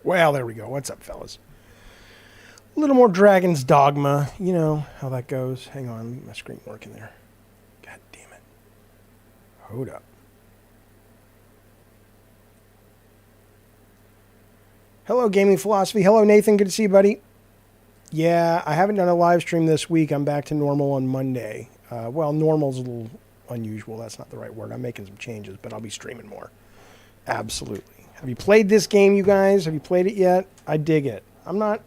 Well, there we go. What's up, fellas? A little more Dragon's Dogma. You know how that goes. Hang on, my screen working there. God damn it. Hold up. Hello, Gaming Philosophy. Hello, Nathan. Good to see you, buddy. Yeah, I haven't done a live stream this week. I'm back to normal on Monday. Well, normal's a little unusual. That's not the right word. I'm making some changes, but I'll be streaming more. Absolutely. Have you played this game, you guys? Have you played it yet? I dig it. I'm not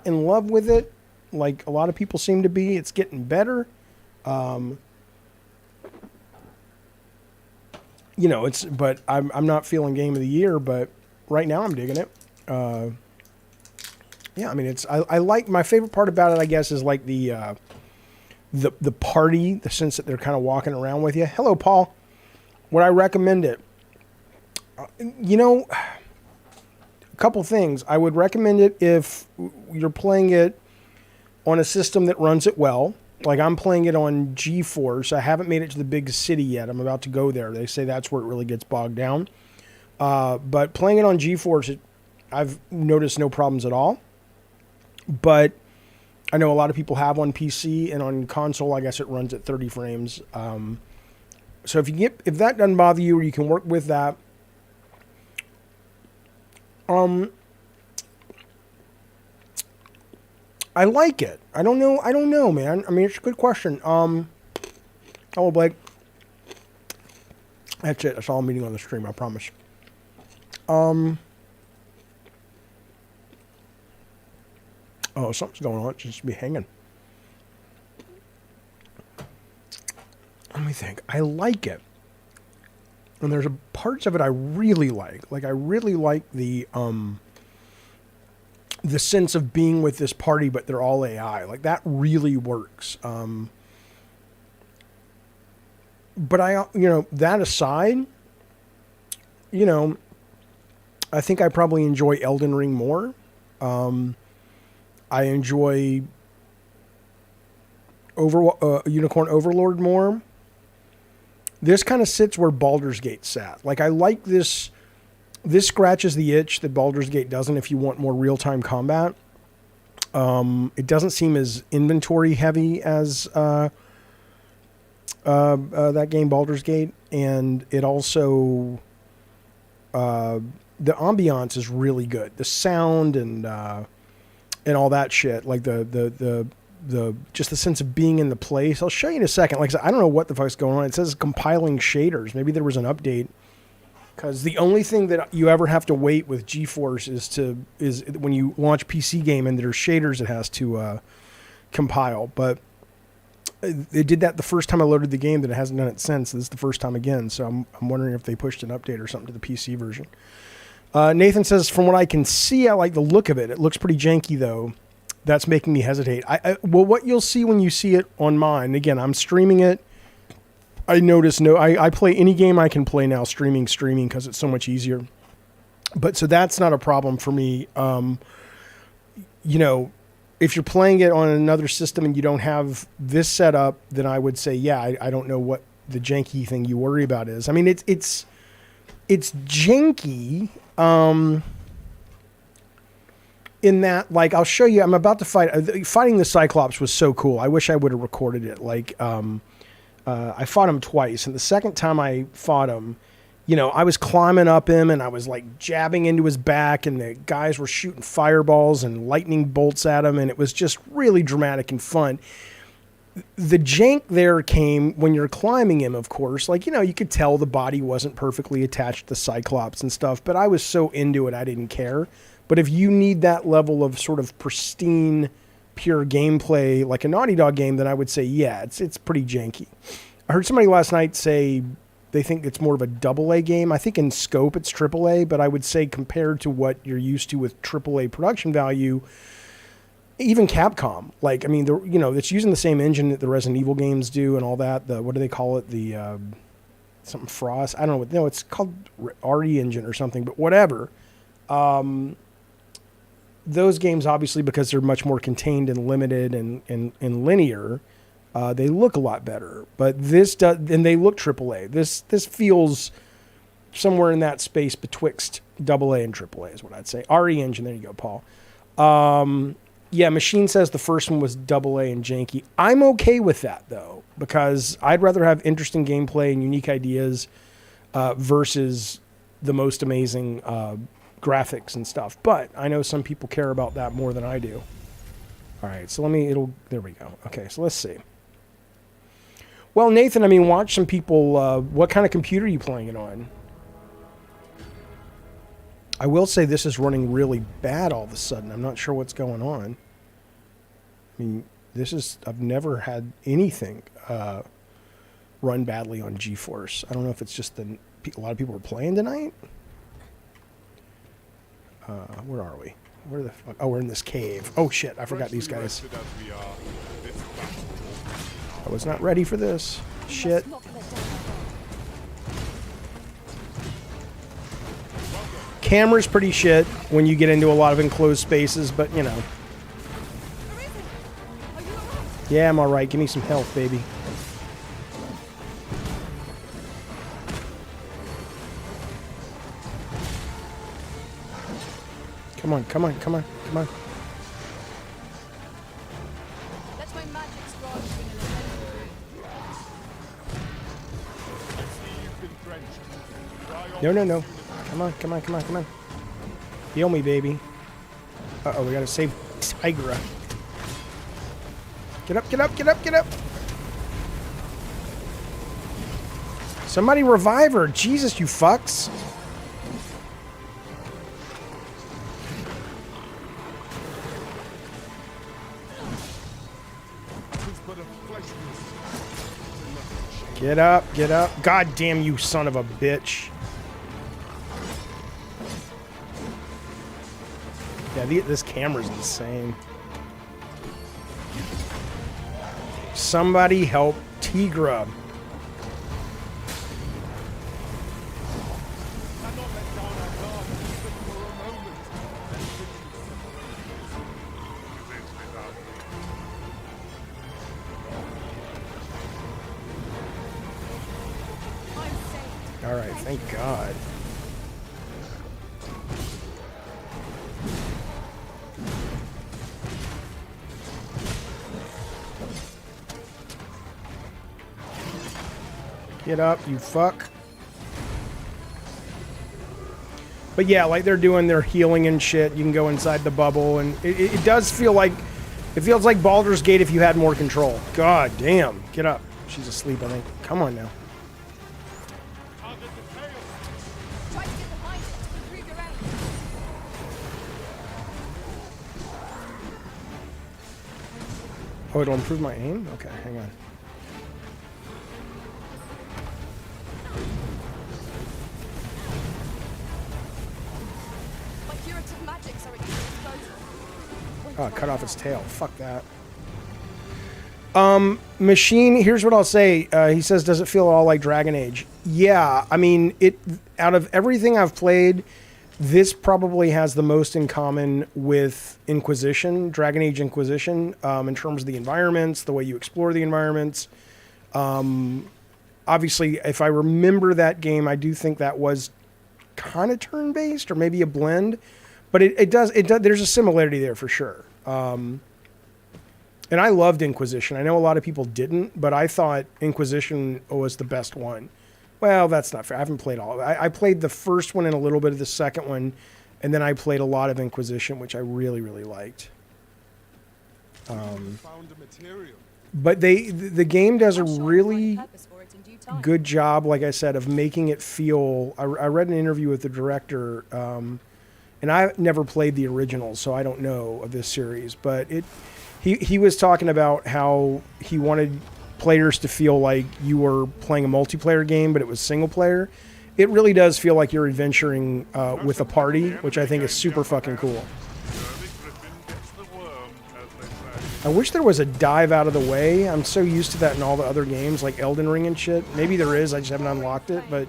in love with it like a lot of people seem to be. It's getting better. You know, but I'm not feeling Game of the Year, but right now I'm digging it. Yeah, I mean, I like, my favorite part about it, I guess, is like the party, the sense that they're kind of walking around with you. Hello, Paul. Would I recommend it? You know, a couple things. I would recommend it if you're playing it on a system that runs it well. Like I'm playing it on GeForce. I haven't made it to the big city yet. I'm about to go there. They say that's where it really gets bogged down. But playing it on GeForce, I've noticed no problems at all. But I know a lot of people have on PC, and on console, I guess it runs at 30 frames. So if that doesn't bother you, or you can work with that, I like it. I don't know, man. I mean, it's a good question. Hello, Blake. That's it. That's all I'm eating on the stream, I promise. Oh, something's going on. It just be hanging. Let me think. I like it. And there's parts of it I really like. Like I really like the sense of being with this party, but they're all AI. Like that really works. But that aside, I think I probably enjoy Elden Ring more. I enjoy Unicorn Overlord more. This kind of sits where Baldur's Gate sat. Like I like this. This scratches the itch that Baldur's Gate doesn't if you want more real-time combat. It doesn't seem as inventory heavy as that game Baldur's Gate, and it also the ambiance is really good. The sound and all that shit, like the just the sense of being in the place. I'll show you in a second. Like I said, I don't know what the fuck's going on. It says compiling shaders. Maybe there was an update. Because the only thing that you ever have to wait with GeForce is when you launch PC game and there's shaders it has to compile. But it did that the first time I loaded the game, that it hasn't done it since. This is the first time again. So I'm wondering if they pushed an update or something to the PC version. Nathan says, from what I can see, I like the look of it. It looks pretty janky though. That's making me hesitate. Well, what you'll see when you see it on mine, again, I'm streaming it. I notice I play any game I can play now streaming because it's so much easier. But so that's not a problem for me. If you're playing it on another system and you don't have this set up, then I would say, yeah, I don't know what the janky thing you worry about is. I mean, it's janky in that, like, I'll show you. I'm about to fighting the Cyclops was so cool. I wish I would have recorded it. Like, I fought him twice, and the second time I fought him, I was climbing up him, and I was like jabbing into his back, and the guys were shooting fireballs and lightning bolts at him, and it was just really dramatic and fun. The jank there came when you're climbing him, of course. Like, you could tell the body wasn't perfectly attached to Cyclops and stuff, but I was so into it, I didn't care. But if you need that level of sort of pristine, pure gameplay like a Naughty Dog game, then I would say, yeah, it's pretty janky. I heard somebody last night say they think it's more of a AA game. I think in scope it's AAA, but I would say compared to what you're used to with AAA production value, even Capcom, like, I mean, it's using the same engine that the Resident Evil games do and all that. What do they call it? The something Frost. I don't know what. No, it's called RE engine or something. But whatever. Those games, obviously, because they're much more contained and limited and linear, they look a lot better. But this does, and they look AAA. This feels somewhere in that space betwixt AA and AAA is what I'd say. RE Engine, there you go, Paul. Yeah, Machine says the first one was AA and janky. I'm okay with that, though, because I'd rather have interesting gameplay and unique ideas versus the most amazing graphics and stuff. But I know some people care about that more than I do. All right, so there we go. Okay, so let's see. Well, Nathan, I mean, watch some people. What kind of computer are you playing it on? I will say this is running really bad all of a sudden. I'm not sure what's going on. I mean, I've never had anything run badly on GeForce. I don't know if it's just a lot of people are playing tonight. Where are we? Where the fuck? Oh, we're in this cave. Oh, shit. I forgot these guys. I was not ready for this. Shit. Camera's pretty shit when you get into a lot of enclosed spaces, but, you know. Yeah, I'm alright. Give me some health, baby. Come on, come on, come on, come on. That's my magic scroll. No, no, no. Come on, come on, come on, come on. Heal me, baby. Uh-oh, we gotta save Tigra. Get up, get up, get up, get up. Somebody revive her. Jesus, you fucks. Get up, get up. God damn you, son of a bitch. Yeah, this camera's insane. Somebody help Tigra. All right, thank God. Get up, you fuck. But yeah, like they're doing their healing and shit. You can go inside the bubble, and it does feel like, it feels like Baldur's Gate if you had more control. God damn. Get up. She's asleep, I think. Come on now. Oh, it'll improve my aim? Okay, hang on. Oh, cut off its tail. Fuck that. Machine, here's what I'll say. He says, does it feel at all like Dragon Age? Yeah, I mean, out of everything I've played, this probably has the most in common with Inquisition, Dragon Age Inquisition, in terms of the environments, the way you explore the environments. Obviously, if I remember that game, I do think that was kind of turn-based or maybe a blend. But it does, there's a similarity there for sure. And I loved Inquisition. I know a lot of people didn't, but I thought Inquisition was the best one. Well, that's not fair. I haven't played all of it. I played the first one and a little bit of the second one, and then I played a lot of Inquisition, which I really, really liked. But the game does a really good job, like I said, of making it feel... I read an interview with the director... and I never played the original, so I don't know of this series. But he was talking about how he wanted players to feel like you were playing a multiplayer game, but it was single player. It really does feel like you're adventuring with a party, which I think is super fucking cool. I wish there was a dive out of the way. I'm so used to that in all the other games, like Elden Ring and shit. Maybe there is, I just haven't unlocked it, but...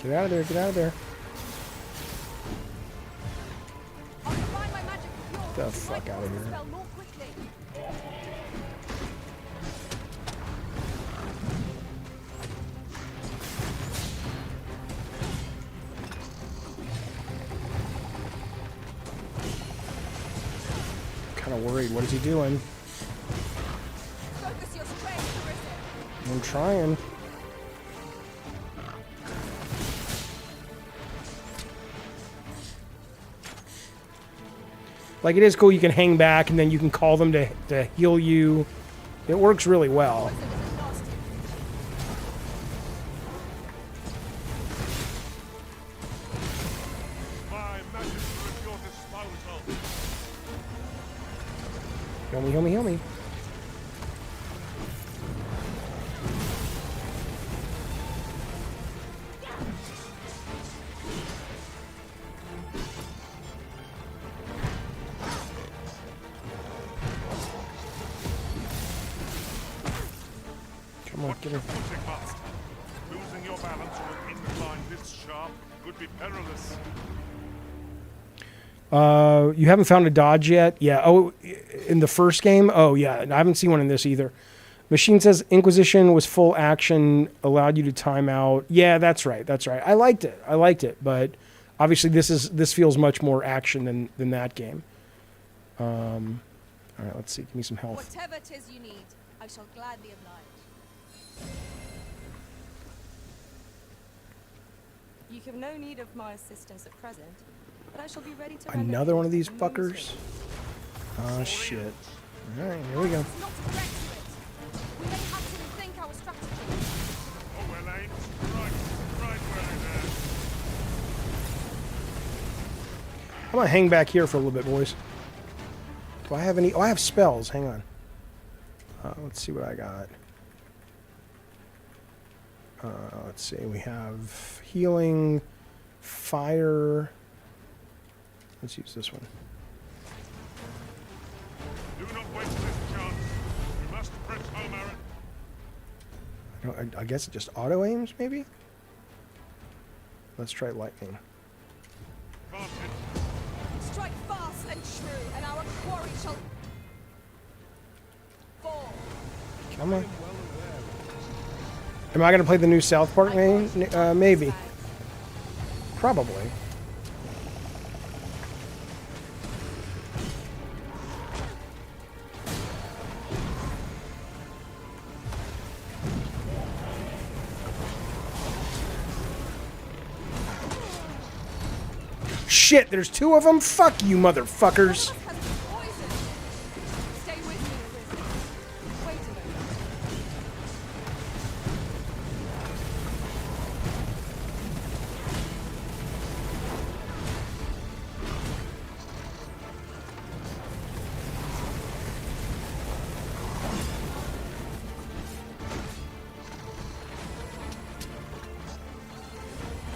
Get out of there, get out of there. the fuck out of here. Spell more quickly. Kind of worried. What is he doing? Focus your strength, Perez. I'm trying. Like, it is cool. You can hang back and then you can call them to heal you. It works really well. Heal me, heal me, heal me. Come on, get her. Losing your balance on an incline this sharp could be perilous. You haven't found a dodge yet? Yeah. Oh, in the first game? Oh, yeah. I haven't seen one in this either. Machine says Inquisition was full action, allowed you to time out. Yeah, that's right. That's right. I liked it. But obviously this feels much more action than that game. All right, let's see. Give me some health. Whatever it is you need, I shall gladly oblige. You have no need of my assistance at present, but I shall be ready to render Another one of these aid fuckers? Oh, shit. All right, here we go. Not a threat to it. We may have to rethink our strategy. Oh, well aimed. Right where it is. I'm going to hang back here for a little bit, boys. Do I have any? Oh, I have spells. Hang on. Let's see what I got. Let's see. We have healing, fire. Let's use this one. Do not waste this chance. We must press home, Aaron. I guess it just auto aims, maybe? Let's try lightning. Advantage. Strike fast and true, and our quarry shall fall. Come on. Am I going to play the new South Park game? Maybe. Probably. Shit, there's two of them? Fuck you, motherfuckers. One of us has been poisoned. Stay with me, Elizabeth. Wait a moment.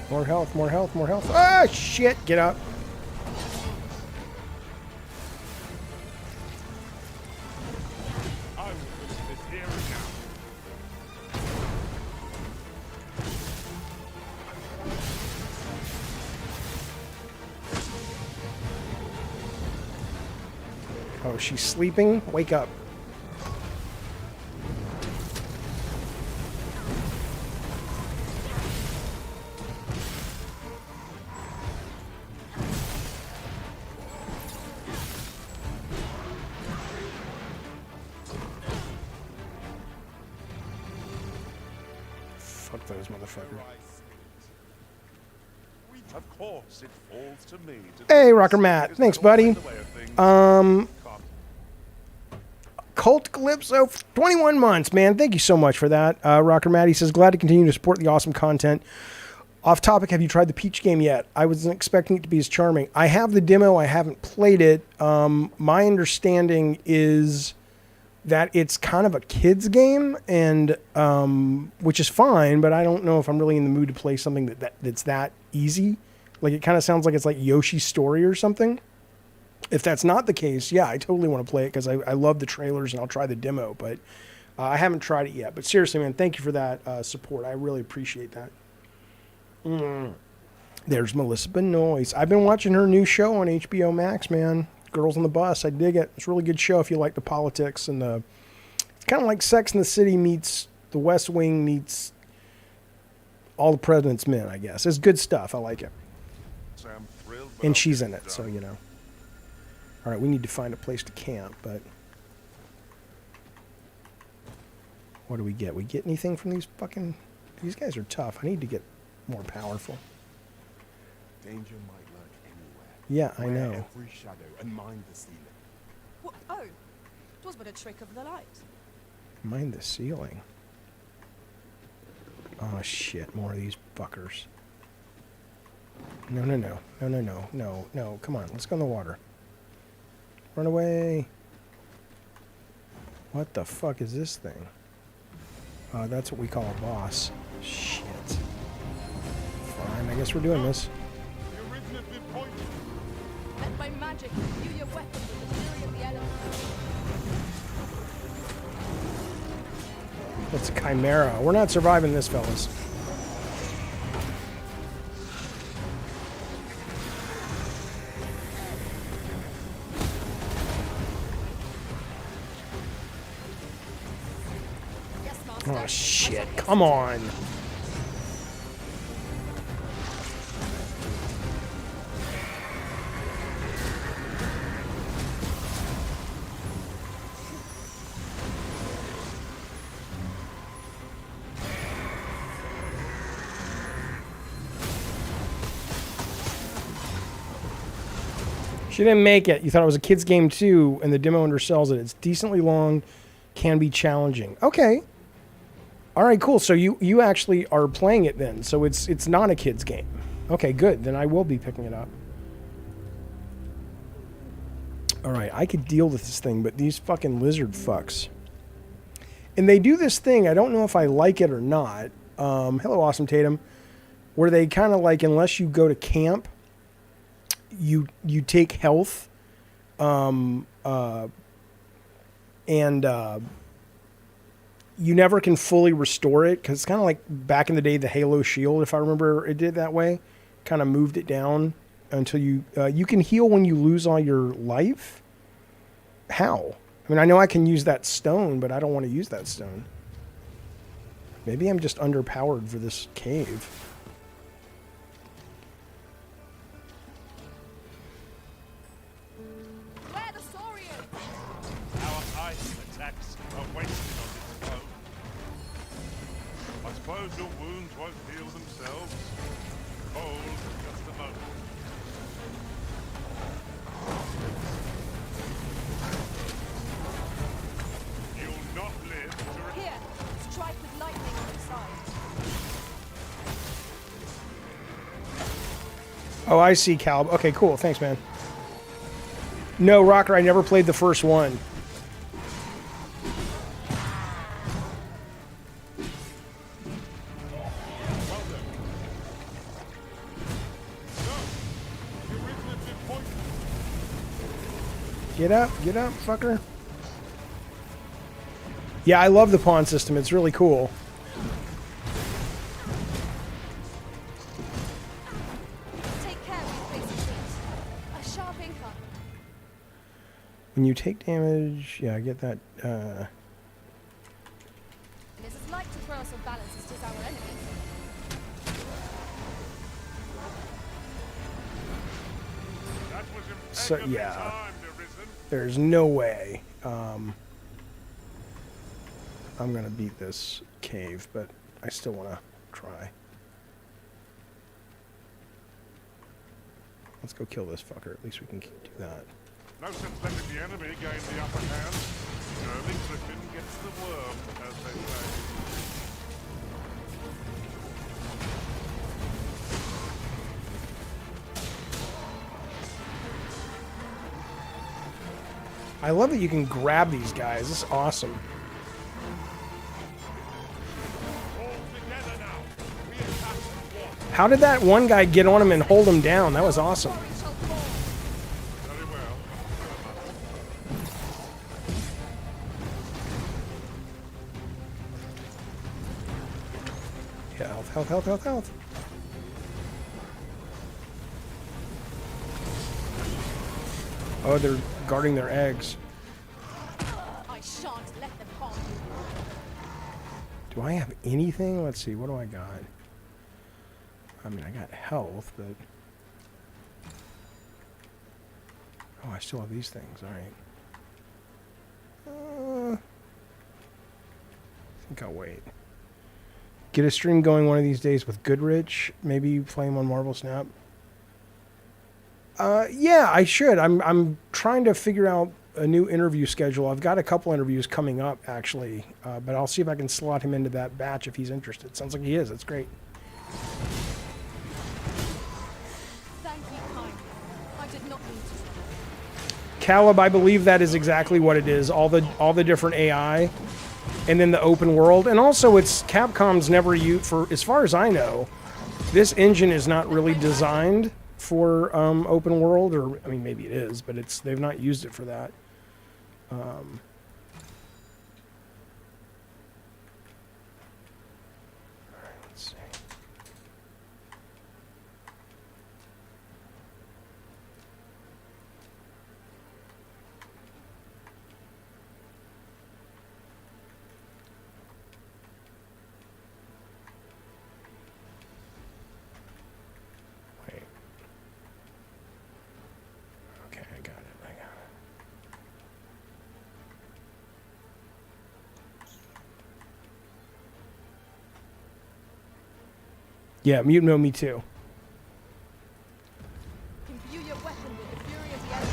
More health, more health, more health. Ah, shit, get up. I will finish this here and now. Oh, she's sleeping? Wake up. Fuck those motherfuckers. Of course, it falls to me to Hey, do Rocker this. Matt. Is Thanks, that always buddy. the way of things? Cult Calypso, 21 months, man. Thank you so much for that. Rocker Matt, he says, glad to continue to support the awesome content. Off topic, have you tried the Peach game yet? I wasn't expecting it to be as charming. I have the demo. I haven't played it. My understanding is that it's kind of a kid's game, and which is fine, but I don't know if I'm really in the mood to play something that's that easy. Like, it kind of sounds like it's like Yoshi's Story or something. If that's not the case, yeah, I totally want to play it because I love the trailers and I'll try the demo, but I haven't tried it yet. But seriously, man, thank you for that support. I really appreciate that. There's Melissa Benoist. I've been watching her new show on HBO Max, man. Girls on the Bus. I dig it. It's a really good show if you like the politics and the. It's kind of like Sex and the City meets The West Wing meets All the President's Men, I guess. It's good stuff. I like it. Sam thrilled, but And I'll she's get in it it, so done. you know. All right, we need to find a place to camp, but what do we get? We get anything from these fucking? These guys are tough. I need to get more powerful. Danger might lurk anywhere. Yeah, I Wear know. every shadow and mind the ceiling. What? Oh, it was but a trick of the light. Mind the ceiling. Oh shit! More of these fuckers. No, no, no, no, no, no, no, no! Come on, let's go in the water. Run away! What the fuck is this thing? That's what we call a boss. Shit. Fine, I guess we're doing this. The origin has been pointed. Let by magic imbue your weapon with the fury of the elements. It's a chimera. We're not surviving this, fellas. Yes, master. Oh shit! Come on! She didn't make it. You thought it was a kid's game too, and the demo undersells it. It's decently long, can be challenging. Okay. All right, cool. So you actually are playing it then. So it's not a kid's game. Okay, good. Then I will be picking it up. All right, I could deal with this thing, but these fucking lizard fucks. And they do this thing, I don't know if I like it or not. Hello, Awesome Tatum. Where they kind of like, unless you go to camp, you take health, and you never can fully restore it, because it's kind of like back in the day the Halo Shield, if I remember it did that way. Kind of moved it down until you can heal when you lose all your life. How? I mean, I know I can use that stone, but I don't want to use that stone. Maybe I'm just underpowered for this cave. Where the Saurian? Our ice attacks are wasted on this foe. I suppose your wounds won't heal themselves. Hold just a moment. You'll not live to Here, strike with lightning on the side. Oh, I see, Calb. Okay, cool. Thanks, man. No, Rocker, I never played the first one. Get up, fucker. Yeah, I love the pawn system. It's really cool. Take care when you face a cheat. A sharp inker. When you take damage, yeah, I get that. It is as light to throw us off balance as it is our enemies. That was So, impeccably yeah. timed, Arisen. There's no way I'm gonna beat this cave, but I still want to try. Let's go kill this fucker. At least we can do that. No sense letting the enemy gain the upper hand. Early Griffin gets the worm, as they say. I love that you can grab these guys. This is awesome. All together now. We attack one. How did that one guy get on him and hold him down? That was awesome. Glory shall fall. Very well. Yeah, health. Oh, they're guarding their eggs. I shan't let them harm you. Do I have anything? Let's see. What do I got? I mean, I got health, but... Oh, I still have these things. All right. I think I'll wait. Get a stream going one of these days with Goodrich. Maybe play him on Marvel Snap. Yeah, I should. I'm trying to figure out a new interview schedule. I've got a couple interviews coming up, actually. But I'll see if I can slot him into that batch if he's interested. Sounds like he is. That's great. Thank you kindly. I did not mean to. Caleb, I believe that is exactly what it is. All the different AI, and then the open world, and also it's Capcom's never used for, as far as I know, this engine is not really designed for open world, or I mean maybe it is, but they've not used it for that. Let's see. Wait. Okay, I got it. Yeah, mutant mode, me too. Imbue your weapon with the fury of the enemy.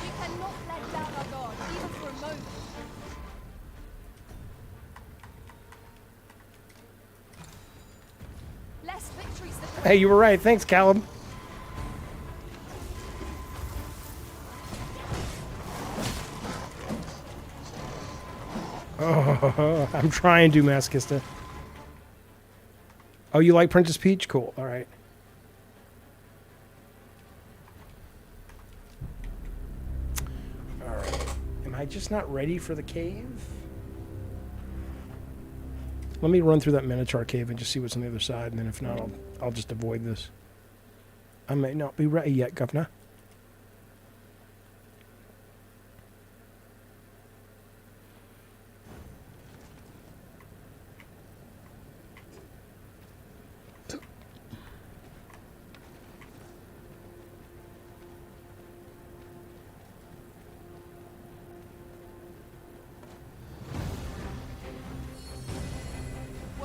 We cannot let down our guard, even for a moment. Less victories than Hey, you were right. Thanks, Caleb. Oh, I'm trying to, Maskista. Oh, you like Princess Peach? Cool. All right. All right. Am I just not ready for the cave? Let me run through that Minotaur cave and just see what's on the other side, and then if not, I'll just avoid this. I may not be ready yet, Governor.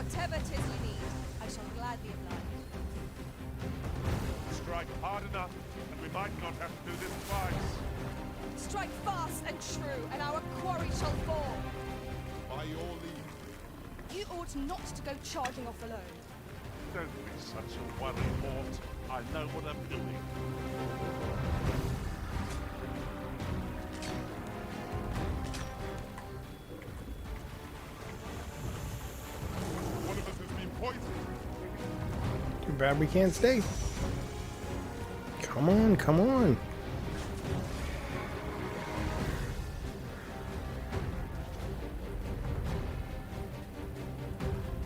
whatever 'tis you need, I shall gladly oblige. Strike hard enough, and we might not have to do this twice. Strike fast and true, and our quarry shall fall. By your leave. You ought not to go charging off alone. Don't be such a worry, Mort. I know what I'm doing. One of us has been poisoned. Too bad we can't stay. Come on, come on.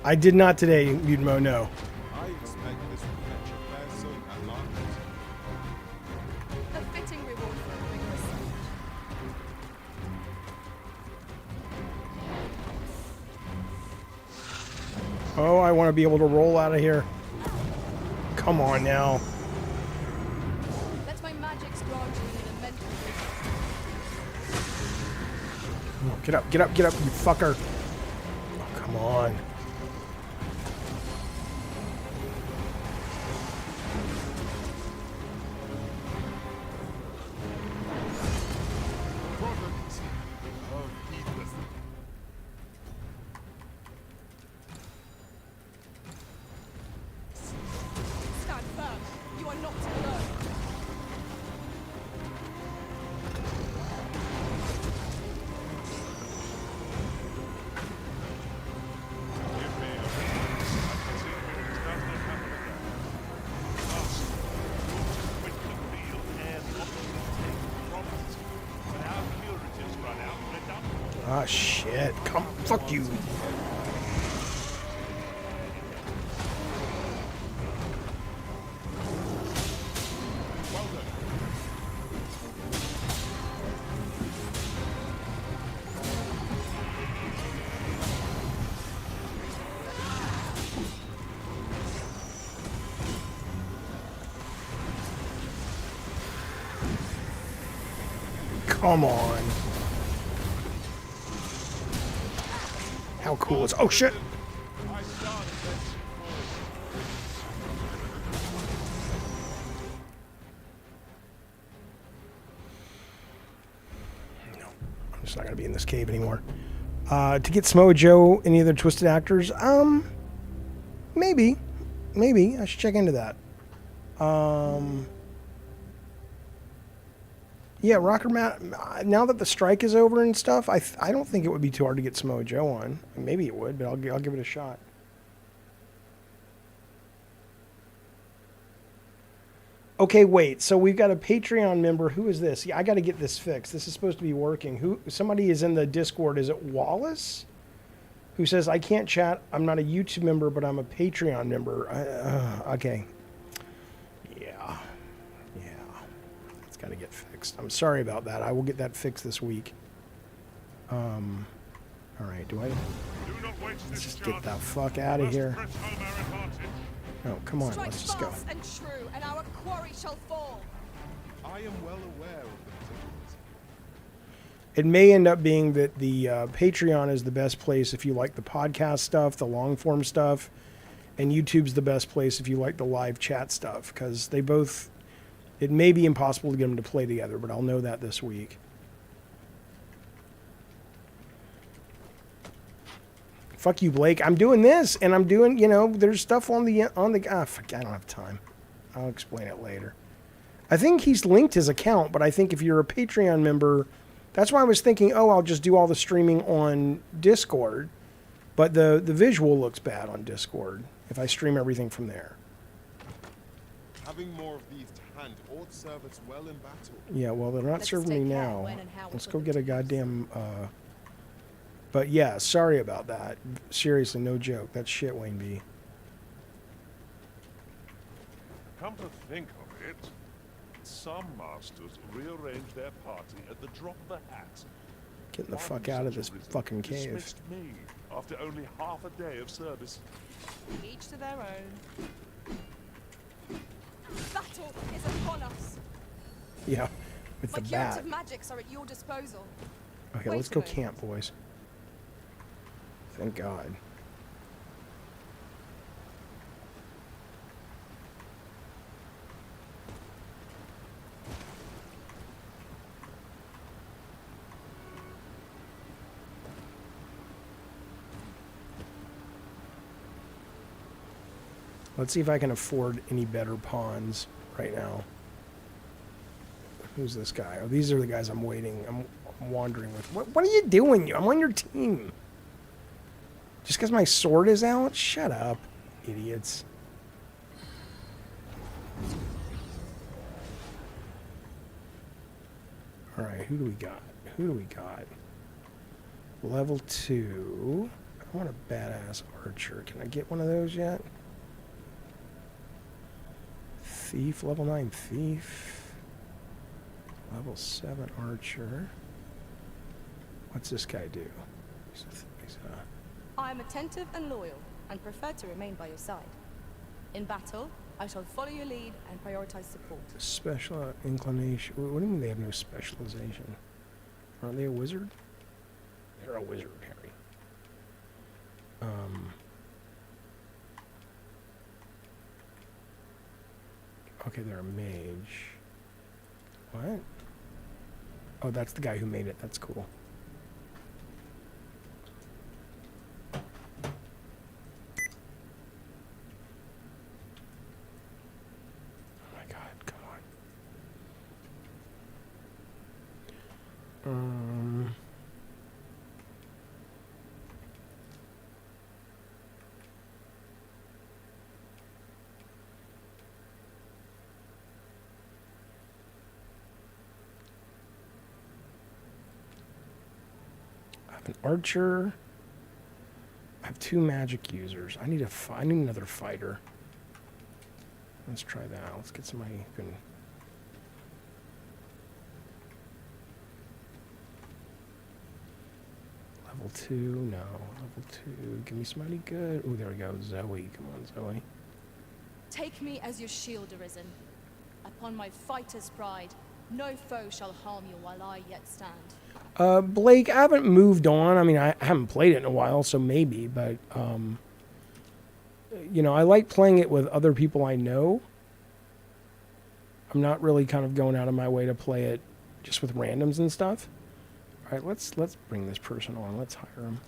I did not today, Udmo, no. I expect this will catch a fair soon at last. A fitting reward for a rigorous siege. Oh, I want to be able to roll out of here. Come on now. Let my magics grant you an immense. Oh, get up, you fucker. Oh, come on. Product of heedlessness. Stand firm. You are not alone. shit. Come, fuck you. Well done. Come on. How cool is... Oh, shit. I started this. No, I'm just not going to be in this cave anymore. To get Smojo, any other Twisted actors? Maybe. Maybe. I should check into that. Yeah, Rocker Matt, now that the strike is over and stuff, I don't think it would be too hard to get Smojo on. Maybe it would, but I'll give it a shot. Okay, wait. So we've got a Patreon member. Who is this? Yeah, I got to get this fixed. This is supposed to be working. Somebody is in the Discord. Is it Wallace? Who says, I can't chat. I'm not a YouTube member, but I'm a Patreon member. Okay. Yeah. It's got to get fixed. I'm sorry about that. I will get that fixed this week. All right. Do not waste Let's this just get chance. the fuck out of Must here. press home our advantage. Oh, come on. Strike Let's just go. fast and true, and our quarry shall fall. I am well aware of the predicament. It may end up being that the Patreon is the best place if you like the podcast stuff, the long form stuff, and YouTube's the best place if you like the live chat stuff, because they both, it may be impossible to get them to play together, but I'll know that this week. Fuck you, Blake. I'm doing this, and I'm doing, there's stuff on the, fuck, I don't have time. I'll explain it later. I think he's linked his account, but I think if you're a Patreon member, that's why I was thinking, I'll just do all the streaming on Discord, but the visual looks bad on Discord if I stream everything from there. Having more of these to hand ought serve us well in battle. Yeah, well, they're not Let us serving me take care now. when and how we Let's put go them get to a use. goddamn, but yeah, sorry about that. Seriously, no joke. That's shit, Wayne B. Come to think of it, some masters rearrange their party at the drop of a hat. Getting the One fuck out of this such a fucking visitor cave. dismissed me after only half a day of service. Each to their own. Battle is upon us. Yeah, with My the curative bat. magics are at your disposal. Okay, Wait let's a go moment. camp, boys. Thank God. Let's see if I can afford any better pawns right now. Who's this guy? Oh, these are the guys I'm waiting. I'm wandering with. What are you doing? I'm on your team. Just because my sword is out? Shut up, idiots. All right, who do we got? Who do we got? Level 2. I want a badass archer. Can I get one of those yet? Thief, level 9 thief. Level 7 archer. What's this guy do? He's I am attentive and loyal, and prefer to remain by your side. In battle, I shall follow your lead and prioritize support. special inclination. What do you mean they have no specialization? Aren't they a wizard? They're a wizard, Harry. Okay, they're a mage. What? Oh, that's the guy who made it. That's cool. Oh my God, come on. An archer. I have 2 magic users. I need another fighter. Let's try that. Let's get somebody who can... Level 2, no. Level 2. Give me somebody good. Oh, there we go. Zoe. Come on, Zoe. Take me as your shield, Arisen. Upon my fighter's pride, no foe shall harm you while I yet stand. Blake, I haven't moved on. I mean, I haven't played it in a while, so maybe, but, you know, I like playing it with other people I know. I'm not really kind of going out of my way to play it just with randoms and stuff. All right, let's bring this person on. Let's hire him.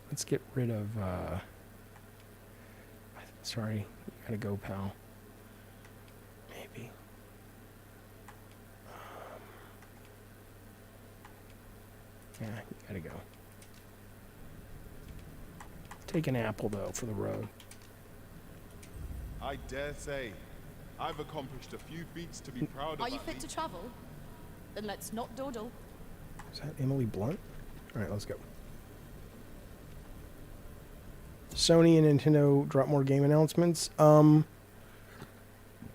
Let's get rid of, sorry, you gotta go, pal. Maybe. Yeah, you gotta go. Take an apple, though, for the road. I dare say, I've accomplished a few feats to be proud of. Are you fit to travel? Then let's not dawdle. Is that Emily Blunt? All right, let's go. Sony and Nintendo drop more game announcements.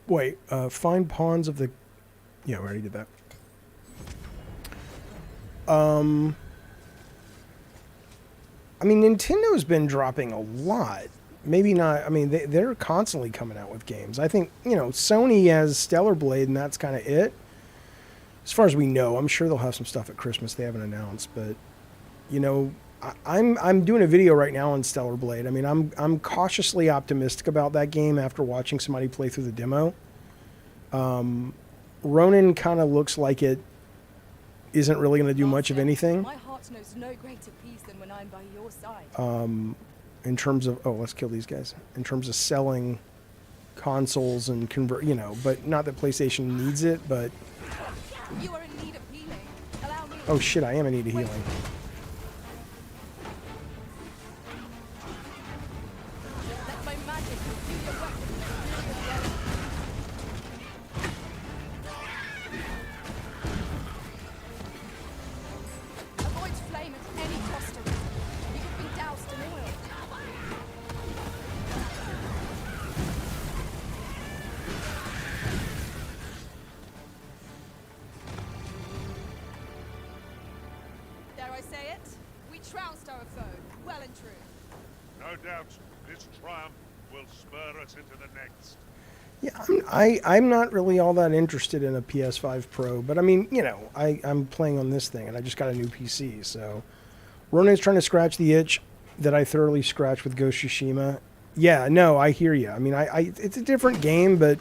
Wait, find pawns of the... Yeah, we already did that. I mean, Nintendo's been dropping a lot. Maybe not... I mean, they're constantly coming out with games. I think, you know, Sony has Stellar Blade, and that's kind of it. As far as we know, I'm sure they'll have some stuff at Christmas they haven't announced, but, you know... I'm doing a video right now on Stellar Blade. I mean, I'm cautiously optimistic about that game after watching somebody play through the demo. Ronin kind of looks like it isn't really going to do much of anything. My heart knows no greater peace than when I'm by your side. In terms of, oh, let's kill these guys. In terms of selling consoles and convert, you know, but not that PlayStation needs it, but... You are in need of healing. Allow me. Oh shit, I am in need of healing. I'm not really all that interested in a PS5 Pro, but I mean, you know, I'm playing on this thing, and I just got a new PC, so... Ronan's trying to scratch the itch that I thoroughly scratched with Ghost of Tsushima. Yeah, no, I hear you. I mean, it's a different game, but...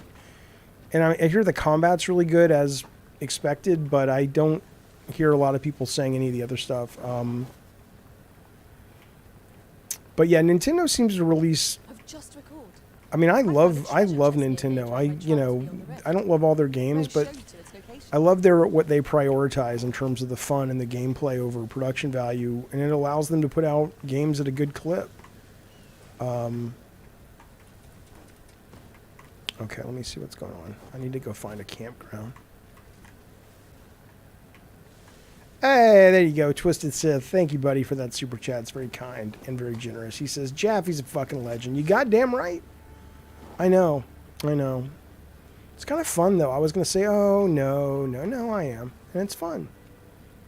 And I hear the combat's really good, as expected, but I don't hear a lot of people saying any of the other stuff. But yeah, Nintendo seems to release... I mean, I love Nintendo. I don't love all their games, but I love what they prioritize in terms of the fun and the gameplay over production value, and it allows them to put out games at a good clip. Okay, let me see what's going on. I need to go find a campground. Hey, there you go, Twisted Sith. Thank you, buddy, for that super chat. It's very kind and very generous. He says, Jaffe's a fucking legend. You goddamn right. I know. It's kind of fun, though. I was going to say, oh, no, I am. And it's fun.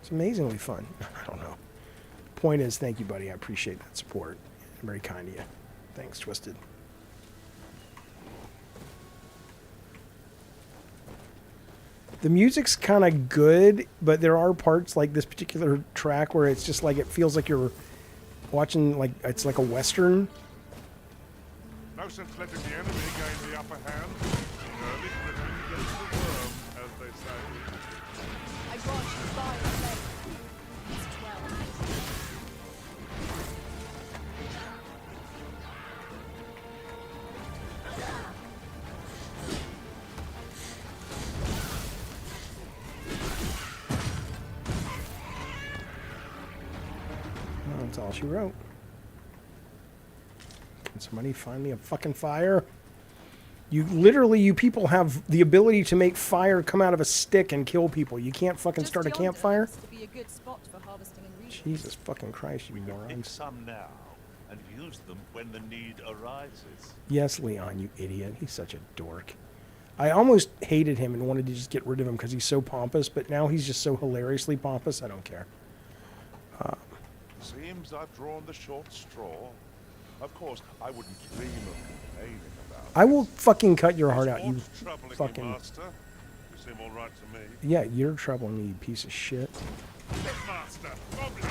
It's amazingly fun. I don't know. Point is, thank you, buddy. I appreciate that support. Very kind of you. Thanks, Twisted. The music's kind of good, but there are parts like this particular track where it's just like, it feels like you're watching, like, it's like a Western. No sense letting the enemy gain the upper hand. Early crippling gets the worm, as they say. I brought you fire today. It's 12. That's all she wrote. Can somebody find me a fucking fire? You people have the ability to make fire come out of a stick and kill people. You can't fucking start a campfire? To be a good spot for harvesting and reasons. Jesus fucking Christ, you We could pick morons. some now and use them when the need arises. Yes, Leon, you idiot. He's such a dork. I almost hated him and wanted to just get rid of him because he's so pompous, but now he's just so hilariously pompous, I don't care. Seems I've drawn the short straw. Of course, I wouldn't dream of complaining about I will fucking cut your heart it. out, you What's troubling you, fucking... Master? You seem all right to me. Yeah, you're troubling me, you piece of shit. Master, goblins!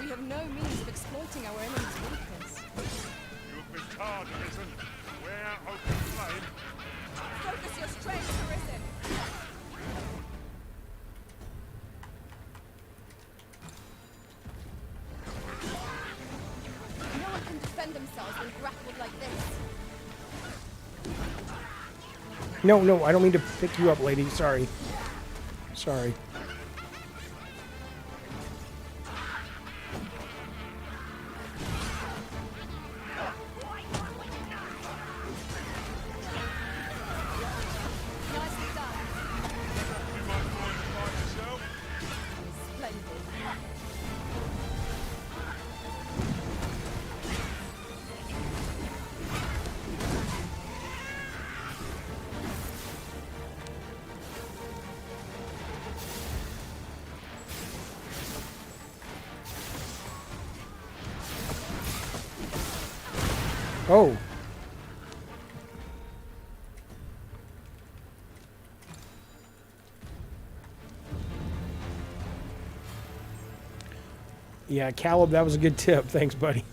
We have no means of exploiting our enemy's weakness. You've been hard arisen. Where open flame? Focus your strength, Arisen. No one can defend themselves when grappled like this. No, I don't mean to pick you up, lady. Sorry. Sorry. Nicely done. You might want to find yourself. Splendid. Oh. Yeah, Caleb, that was a good tip. Thanks, buddy.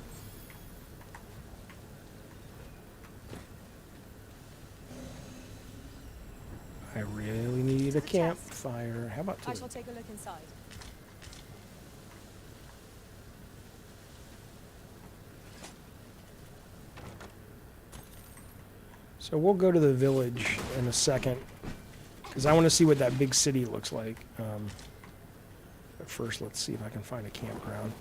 I really need a chest. campfire. How about I two? shall take a look inside. So we'll go to the village in a second because I want to see what that big city looks like. But first, let's see if I can find a campground.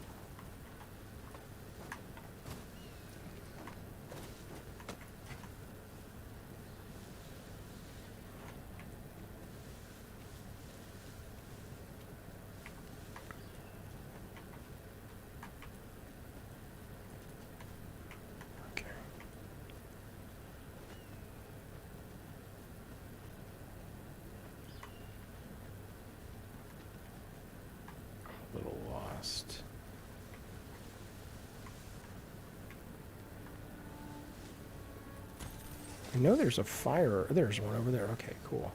Okay. A little lost. I know there's a fire. There's one over there. Okay, cool.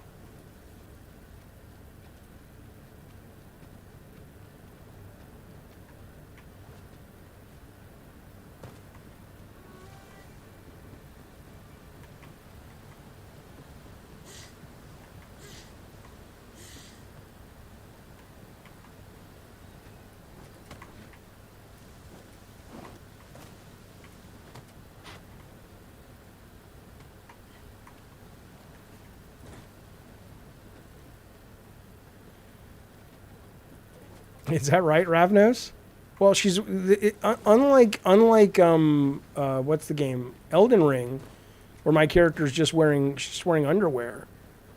Is that right, Ravnos? Well, she's unlike what's the game? Elden Ring, where my character's just wearing underwear.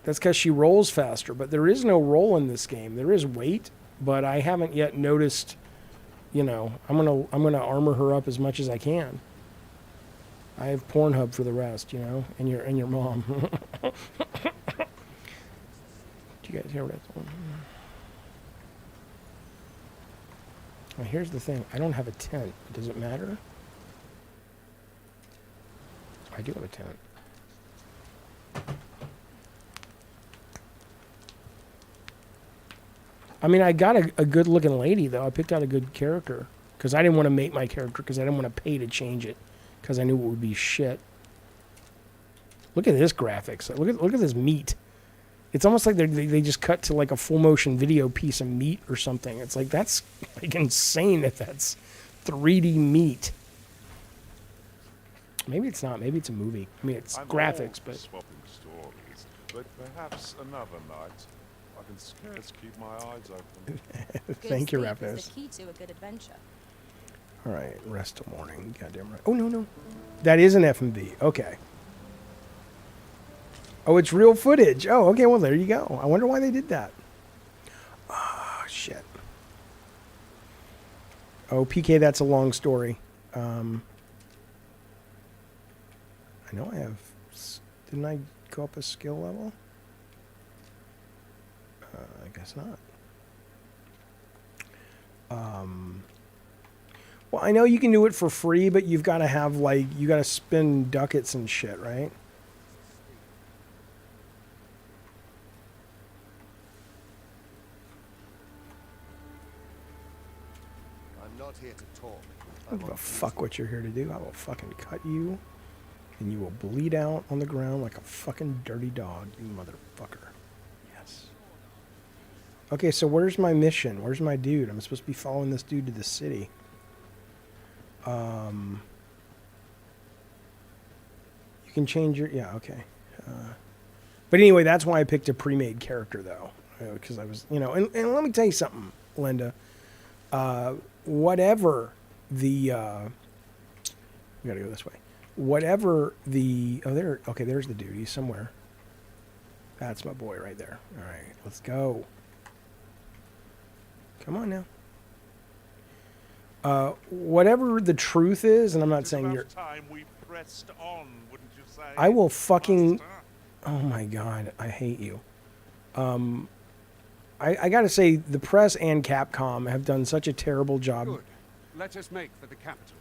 That's because she rolls faster. But there is no roll in this game. There is weight, but I haven't yet noticed. You know, I'm gonna armor her up as much as I can. I have Pornhub for the rest, you know, and your mom. Do you guys hear what I told? Well, here's the thing. I don't have a tent. Does it matter? I do have a tent. I mean, I got a good-looking lady, though. I picked out a good character. Because I didn't want to make my character, because I didn't want to pay to change it. Because I knew it would be shit. Look at this graphics. Look at this meat. It's almost like they just cut to like a full motion video piece of meat or something. It's like, that's like insane if that's 3D meat. Maybe it's not. Maybe it's a movie. I mean, it's I'm graphics, all but... swapping stories, but perhaps another night. I can scarce keep my eyes open. Thank you, Good sleep Rapos. is the key to a good adventure. All right, rest till morning. Goddamn right. Oh, no. That is an FMV. Okay. Oh, it's real footage. Oh, okay. Well, there you go. I wonder why they did that. Oh, shit. Oh, PK, that's a long story. I know I have... Didn't I go up a skill level? I guess not. Well, I know you can do it for free, but you've got to have, like, you got to spend ducats and shit, right? I'm not here to talk. I don't give a fuck what you're here to do. I will fucking cut you, and you will bleed out on the ground like a fucking dirty dog, you motherfucker. Yes. Okay, so where's my mission? Where's my dude? I'm supposed to be following this dude to the city. You can change your... Yeah, okay. But anyway, that's why I picked a pre-made character, though. Because I was, you know... And let me tell you something, Linda. Whatever the... we gotta go this way. Whatever the... Oh, there... Okay, there's the dude. He's somewhere. That's my boy right there. All right, let's go. Come on now. Whatever the truth is, and I'm not saying you're... Time we pressed on, wouldn't you say? I will fucking... Master? Oh my god, I hate you. I gotta say, the press and Capcom have done such a terrible job Good. Let us make for the capital.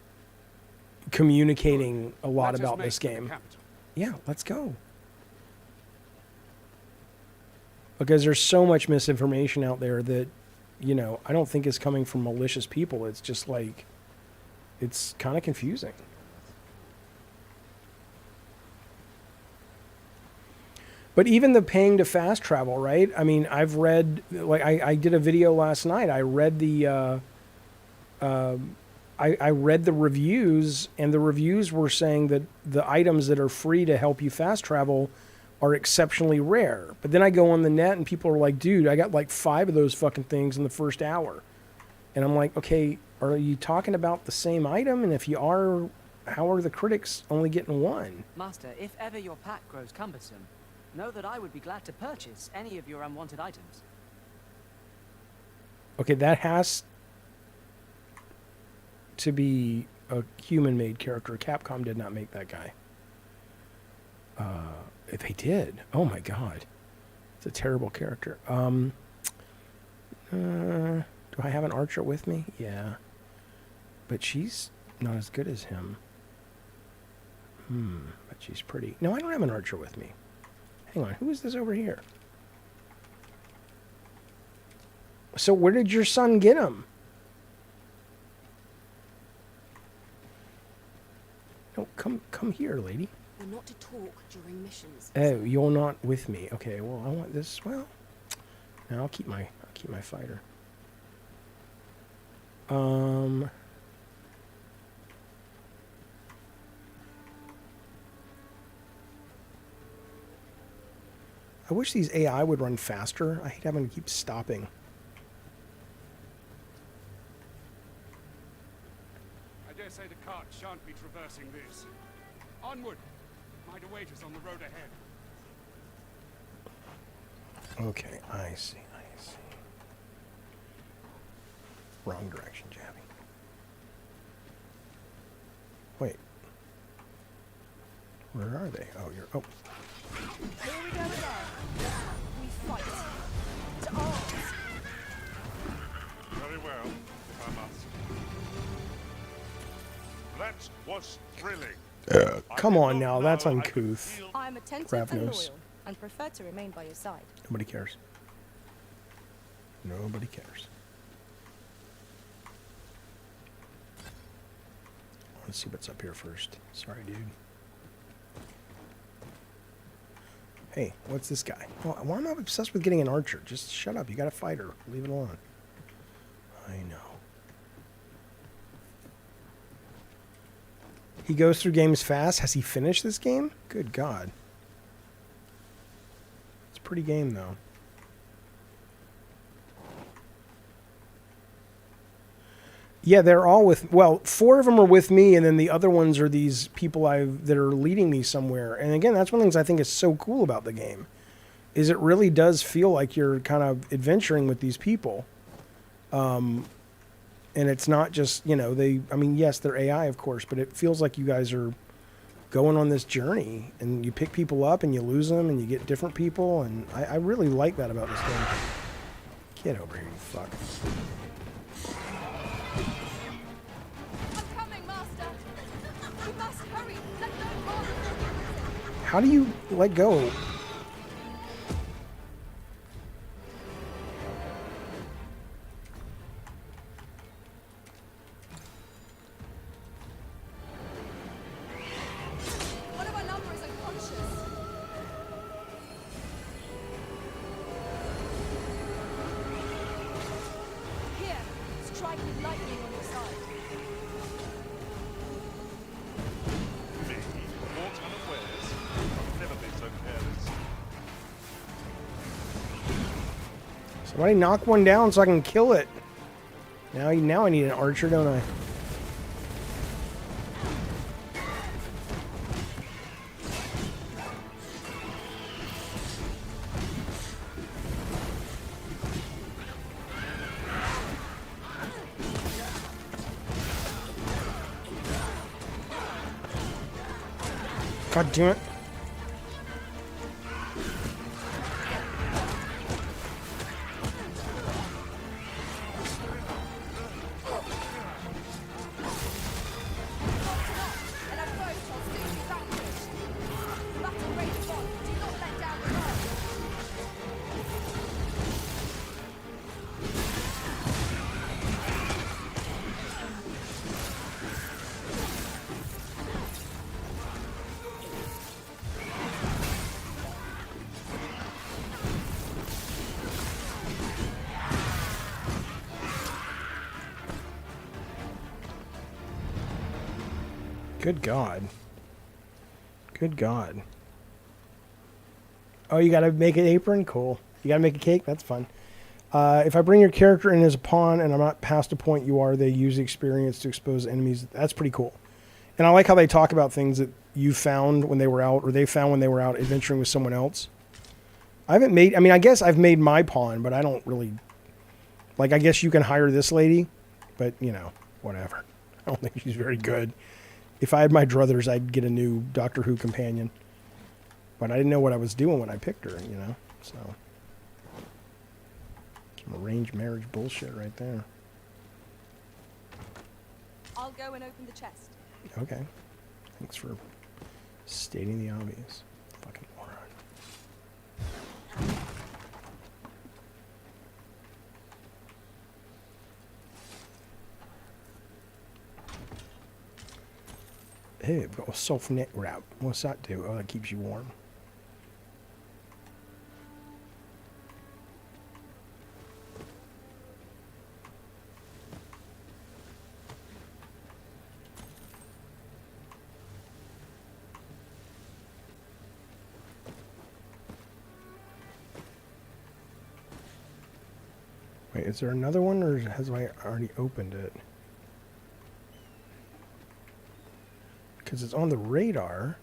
communicating a lot Let us about make this for the game. capital. Yeah, let's go. Because there's so much misinformation out there that, you know, I don't think is coming from malicious people. It's just like, it's kind of confusing. But even the paying to fast travel, right? I mean, I've read, like, I did a video last night. I read the, I read the reviews, and the reviews were saying that the items that are free to help you fast travel are exceptionally rare. But then I go on the net, and people are like, dude, I got like 5 of those fucking things in the first hour. And I'm like, okay, are you talking about the same item? And if you are, how are the critics only getting 1? Master, if ever your pack grows cumbersome, know that I would be glad to purchase any of your unwanted items. Okay, that has to be a human-made character. Capcom did not make that guy. If they did, oh my god, it's a terrible character. Do I have an archer with me? Yeah, but she's not as good as him. But she's pretty. No, I don't have an archer with me. Hang on, who is this over here? So where did your son get him? No, come here, lady. We're not to talk during missions. Oh, you're not with me. Okay, well, I want this. Well, no, I'll keep my fighter. I wish these AI would run faster. I hate having to keep stopping. I dare say the cart shan't be traversing this. Onward! Might await us on the road ahead. Okay, I see. Wrong direction, Jaffe. Wait. Where are they? Oh, you're... Oh. Here we go again. We fight. To arms. Very well, if I must. That was thrilling. Come I on did now, not that's know I could uncouth. feel- I am attentive Crap and knows. loyal, and prefer to remain by your side. Nobody cares. Nobody cares. Let's see what's up here first. Sorry, dude. Hey, what's this guy? Well, why am I obsessed with getting an archer? Just shut up. You got a fighter. Leave it alone. I know. He goes through games fast. Has he finished this game? Good God. It's a pretty game, though. Yeah, they're all with... Well, 4 of them are with me, and then the other ones are these people that are leading me somewhere. And again, that's one of the things I think is so cool about the game, is it really does feel like you're kind of adventuring with these people. And it's not just, you know, I mean, yes, they're AI, of course, but it feels like you guys are going on this journey, and you pick people up and you lose them and you get different people, and I really like that about this game. Get over here, you fuck. I'm coming, Master. We must hurry. Let no more. How do you let go? One of our number is unconscious. Here, strike with lightning on your side. Me, caught unawares. I'll never be so careless. Somebody knock one down so I can kill it. Now I need an archer, don't I? God damn it. And our foes shall soon be vanquished. Battle rages on. Do not let down the guard. Good God. Good God. Oh, you gotta make an apron? Cool. You gotta make a cake? That's fun. If I bring your character in as a pawn and I'm not past a point you are, they use the experience to expose enemies. That's pretty cool. And I like how they talk about things that you found when they were out, or they found when they were out adventuring with someone else. I mean, I guess I've made my pawn, but I don't really... Like, I guess you can hire this lady, but, you know, whatever. I don't think she's very good. If I had my druthers, I'd get a new Doctor Who companion. But I didn't know what I was doing when I picked her, you know? So, some arranged marriage bullshit right there. I'll go and open the chest. Okay. Thanks for stating the obvious. Fucking moron. Hey, I've got a soft neck wrap. What's that do? Oh, that keeps you warm. Wait, is there another one, or has I already opened it? Because it's on the radar.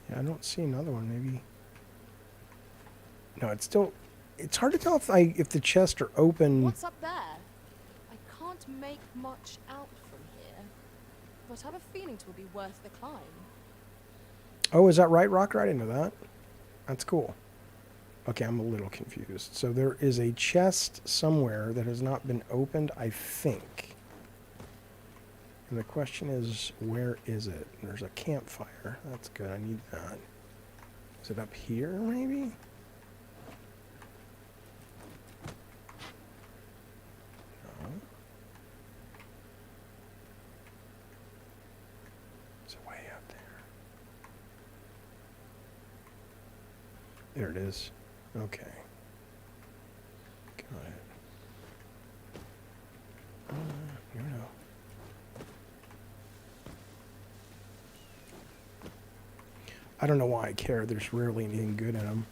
Yeah, I don't see another one. Maybe. No, it's still. It's hard to tell if the chests are open. What's up there? I can't make much out from here, but I have a feeling it will be worth the climb. Oh, is that right, Rocker? I didn't know that. That's cool. Okay, I'm a little confused. So there is a chest somewhere that has not been opened, I think. And the question is, where is it? There's a campfire. That's good. I need that. Is it up here, maybe? No. It's way up there. There it is. Okay. Got it. Here we go. I don't know why I care. There's rarely anything good in them.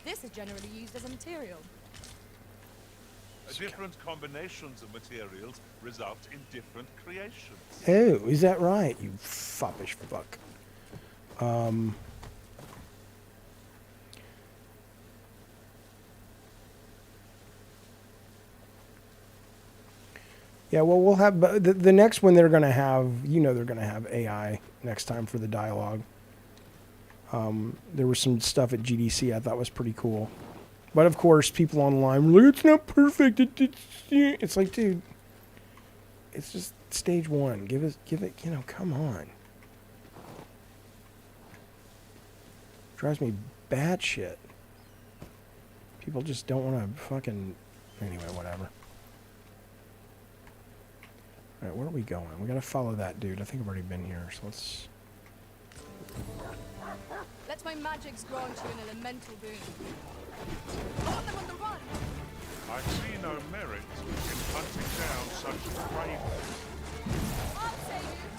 This is generally used as a material. Different combinations of materials result in different creations. Oh, is that right? You foppish fuck. Yeah, well, we'll have the next one. They're gonna have, they're gonna have AI next time for the dialogue. There was some stuff at GDC I thought was pretty cool, but of course, people online were like, "It's not perfect." It's like, dude, it's just stage one. Give it. Come on. Drives me batshit. People just don't want to fucking. Anyway, whatever. All right, where are we going? We gotta follow that dude. I think I've already been here, so let's... Let my magics grant you an elemental boon. On them on the run! I see no merit in hunting down such cravens. I'll save you!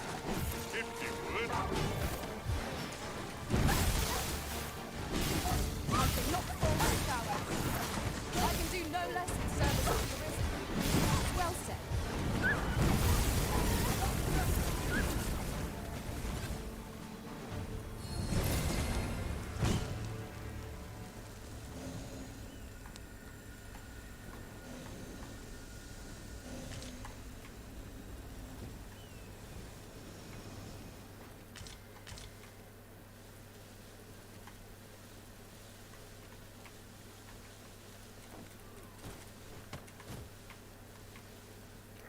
If you would. I cannot perform my power. I can do no less in service of the risen. Well said.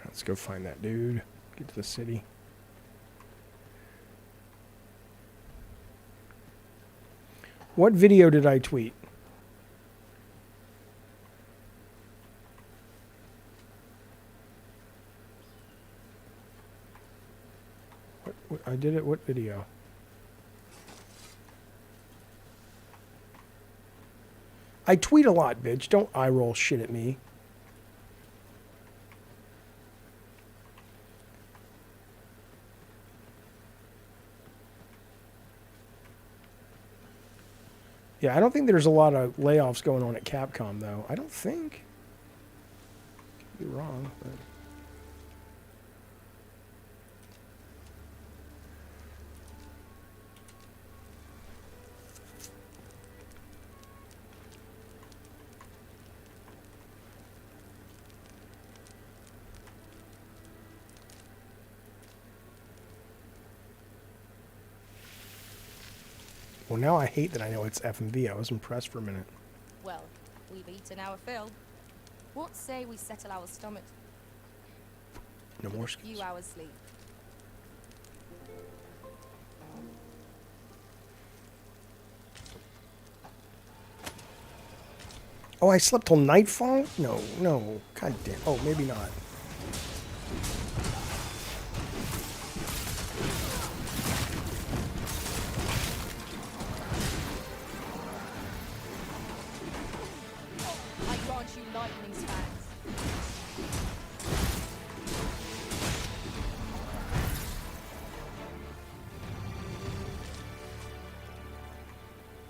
Let's go find that dude. Get to the city. What video did I tweet? What I did it. What video? I tweet a lot, bitch. Don't eye roll shit at me. Yeah, I don't think there's a lot of layoffs going on at Capcom, though. I don't think. Could be wrong, but... Well, now I hate that I know it's FMV. I was impressed for a minute. Well, we've eaten our fill. What say we settle our stomach? No more A skills. few hours sleep. Oh, I slept till nightfall? No, no. God damn. Oh, maybe not. I grant you lightning's fangs.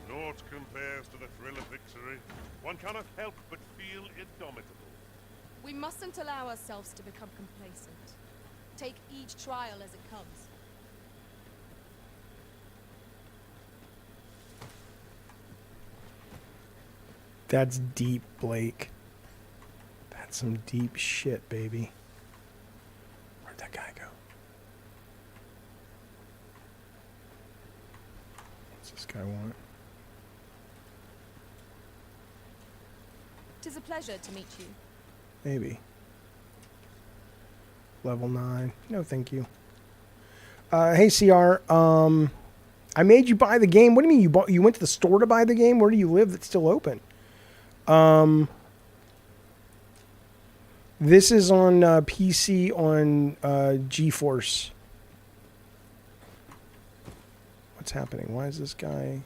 Naught compares to the thrill of victory. One cannot help but feel indomitable. We mustn't allow ourselves to become complacent. Take each trial as it comes. That's deep, Blake. That's some deep shit, baby. Where'd that guy go? What's this guy want? 'Tis a pleasure to meet you. Maybe. Level 9. No, thank you. Hey, CR. I made you buy the game. What do you mean you went to the store to buy the game? Where do you live that's still open? This is on PC on GeForce. What's happening? Why is this guy...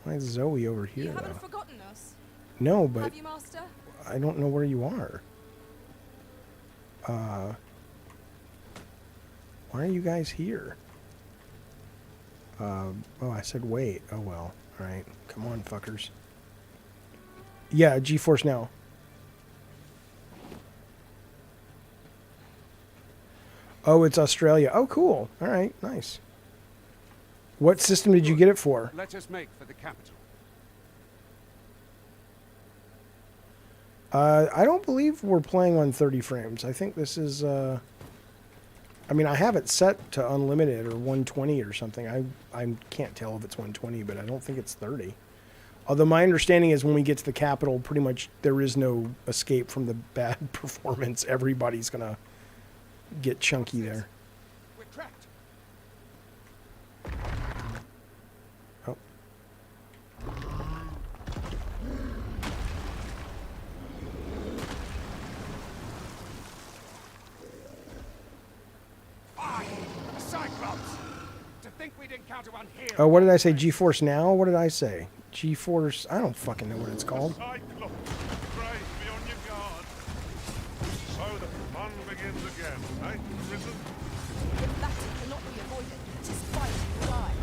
Why is Zoe over here, You haven't though? forgotten us, No, but have you, Master? I don't know where you are. Why are you guys here? Oh, I said wait. Oh, well. All right. Come on, fuckers. Yeah, GeForce Now. Oh, it's Australia. Oh, cool. All right, nice. What system did you get it for? Let us make for the capital. I don't believe we're playing on 30 frames. I think this is, I mean, I have it set to unlimited or 120 or something. I can't tell if it's 120, but I don't think it's 30. Although my understanding is when we get to the capital, pretty much there is no escape from the bad performance. Everybody's going to get chunky there. We're trapped. Oh. Cyclops! To think we'd encounter one here. Oh, what did I say? GeForce Now? What did I say? GeForce. I don't fucking know what it's called. Cyclops, brave, be on your guard. So the fun begins again, eh, Risen? The battle cannot be avoided. Just fight and die.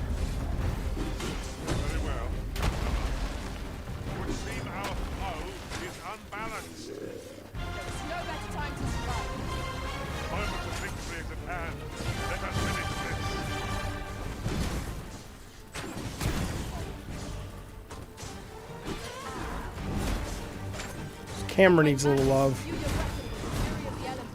Very well. It would seem our foe is unbalanced. There is no better time to strike. The moment of victory is at hand. Let us finish this. Camera needs a little love. View your weapon with the fury of the elements.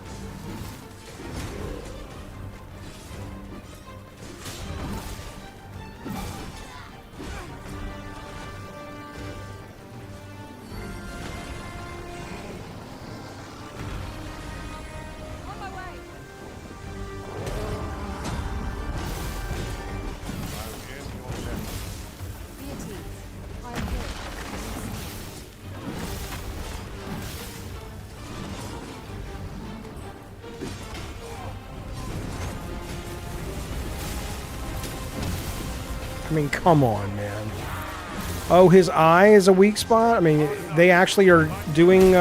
On my way. I'll end your death. Be at ease. I am here. I mean, come on, man. Oh, his eye is a weak spot? I mean, they actually are doing,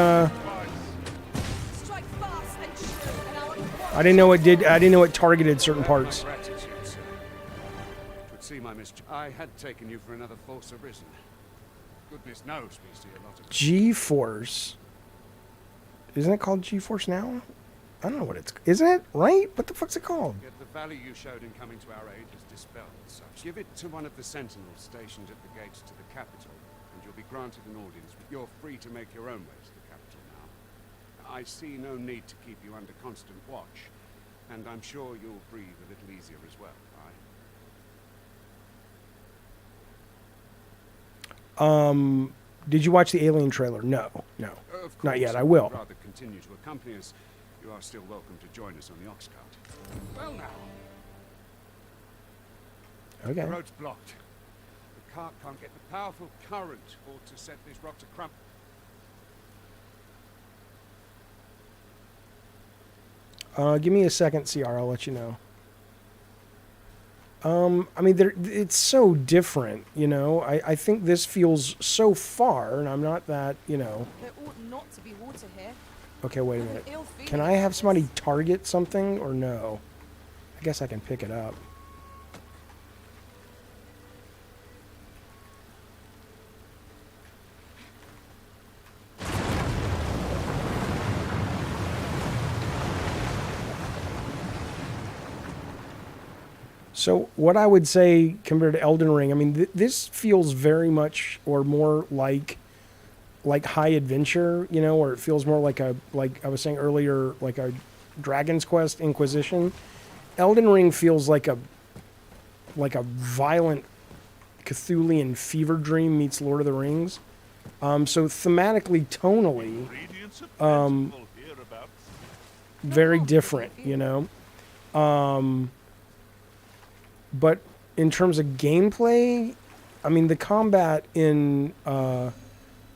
Strike fast and sure, and our I didn't know it did, I didn't know it targeted certain parts. Gratitude, sir. It would seem I missed you. I had taken you for another Force Arisen. Goodness knows we see a lot of... GeForce. Isn't it called GeForce Now? I don't know what it's, isn't it? Right? What the fuck's it called? Yet the value you showed in coming to our aid has dispelled such. Give it to one of the sentinels stationed at the gates to the capital, and you'll be granted an audience. You're free to make your own way to the capital now. I see no need to keep you under constant watch, and I'm sure you'll breathe a little easier as well, right? Did you watch the Alien trailer? No, no. Of course, Not yet, I if you'd will. rather continue to accompany us, you are still welcome to join us on the ox cart. Well now, Okay. the road's blocked. The cart can't get the powerful current or to set this rock to crump. Give me a second, CR. I'll let you know. I mean, it's so different, you know. I think this feels so far, and I'm not that, you know. There ought not to be water here. Okay, wait a I have an minute. ill feeling Can I about have somebody this. target something or no? I guess I can pick it up. So what I would say compared to Elden Ring, I mean, this feels very much or more like high adventure, you know, or it feels more like like I was saying earlier, like a Dragon's Quest Inquisition. Elden Ring feels like a violent Cthulhian fever dream meets Lord of the Rings. So thematically, tonally, Ingredients are plentiful hereabouts. very different, you know. But in terms of gameplay, I mean, the combat in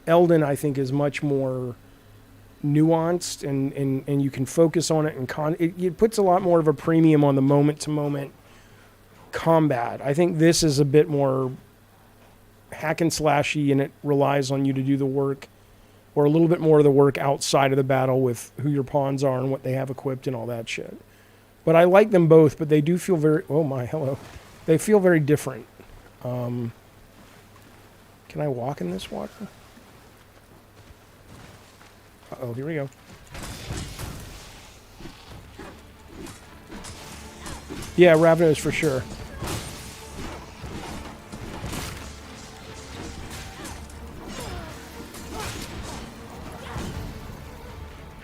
Elden, I think, is much more nuanced, and you can focus on it, and it puts a lot more of a premium on the moment-to-moment combat. I think this is a bit more hack and slashy, and it relies on you to do the work, or a little bit more of the work outside of the battle with who your pawns are and what they have equipped and all that shit. But I like them both, but they do feel very, oh my, hello. They feel very different. Can I walk in this water? Uh-oh, here we go. Yeah, Ravnos for sure.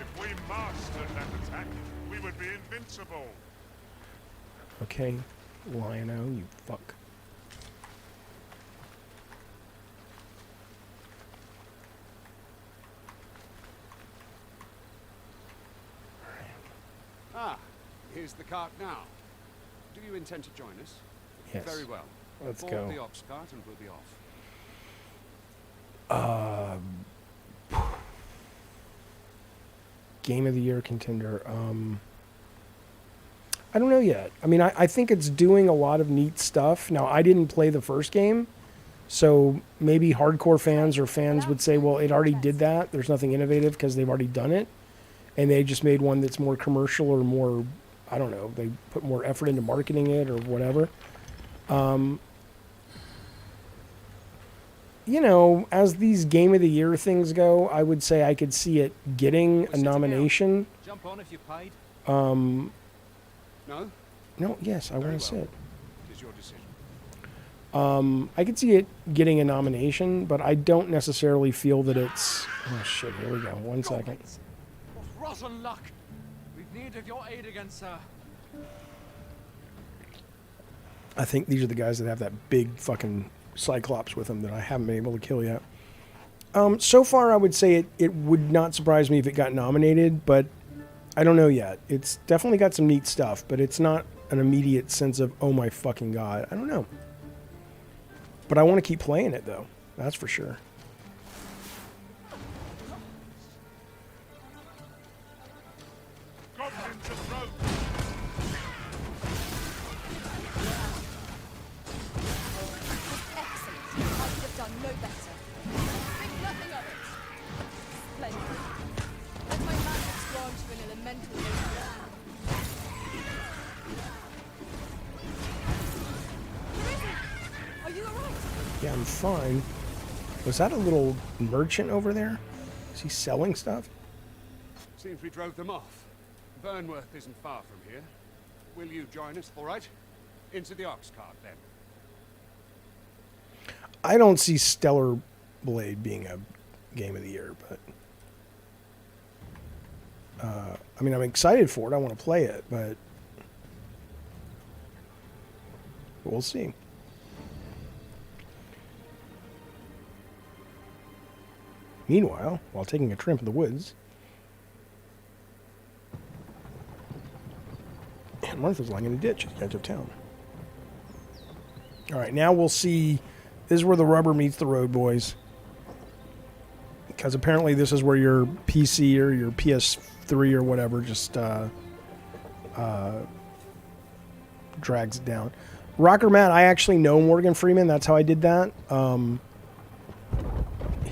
If we mastered that attack, we would be invincible. Okay, Lion-O, you fuck. Ah, here's the cart now. Do you intend to join us? Yes. Very well. Let's Board go. the ox cart and we'll be off. Game of the year contender. I don't know yet. I mean, I think it's doing a lot of neat stuff. Now, I didn't play the first game, so maybe hardcore fans or fans would say, well, it already did that. There's nothing innovative because they've already done it. And they just made one that's more commercial or more, I don't know, they put more effort into marketing it or whatever. You know, as these Game of the Year things go, I would say I could see it getting a nomination. Jump on if you paid. No? No, yes, I Very want to well. sit. It is your decision. I could see it getting a nomination, but I don't necessarily feel that it's... Oh, shit, here we go. 1 second. What rotten luck! We've need of your aid against her. I think these are the guys that have that big fucking Cyclops with them that I haven't been able to kill yet. So far, I would say it would not surprise me if it got nominated, but I don't know yet. It's definitely got some neat stuff, but it's not an immediate sense of, oh my fucking god. I don't know. But I want to keep playing it, though. That's for sure. Goblins approach. Excellent. I could have done no better. Think nothing of it. Splendid. Let my magic grant you an elemental nature. Are you alright? Yeah, I'm fine. Was that a little merchant over there? Is he selling stuff? Seems we drove them off. Burnworth isn't far from here. Will you join us, all right? Into the ox cart, then. I don't see Stellar Blade being a Game of the Year, but... I mean, I'm excited for it. I want to play it, but... We'll see. Meanwhile, while taking a tramp in the woods... And Martha's lying in a ditch at the edge of town. All right, now we'll see... This is where the rubber meets the road, boys. Because apparently this is where your PC or your PS3 or whatever just drags it down. Rocker Matt, I actually know Morgan Freeman. That's how I did that.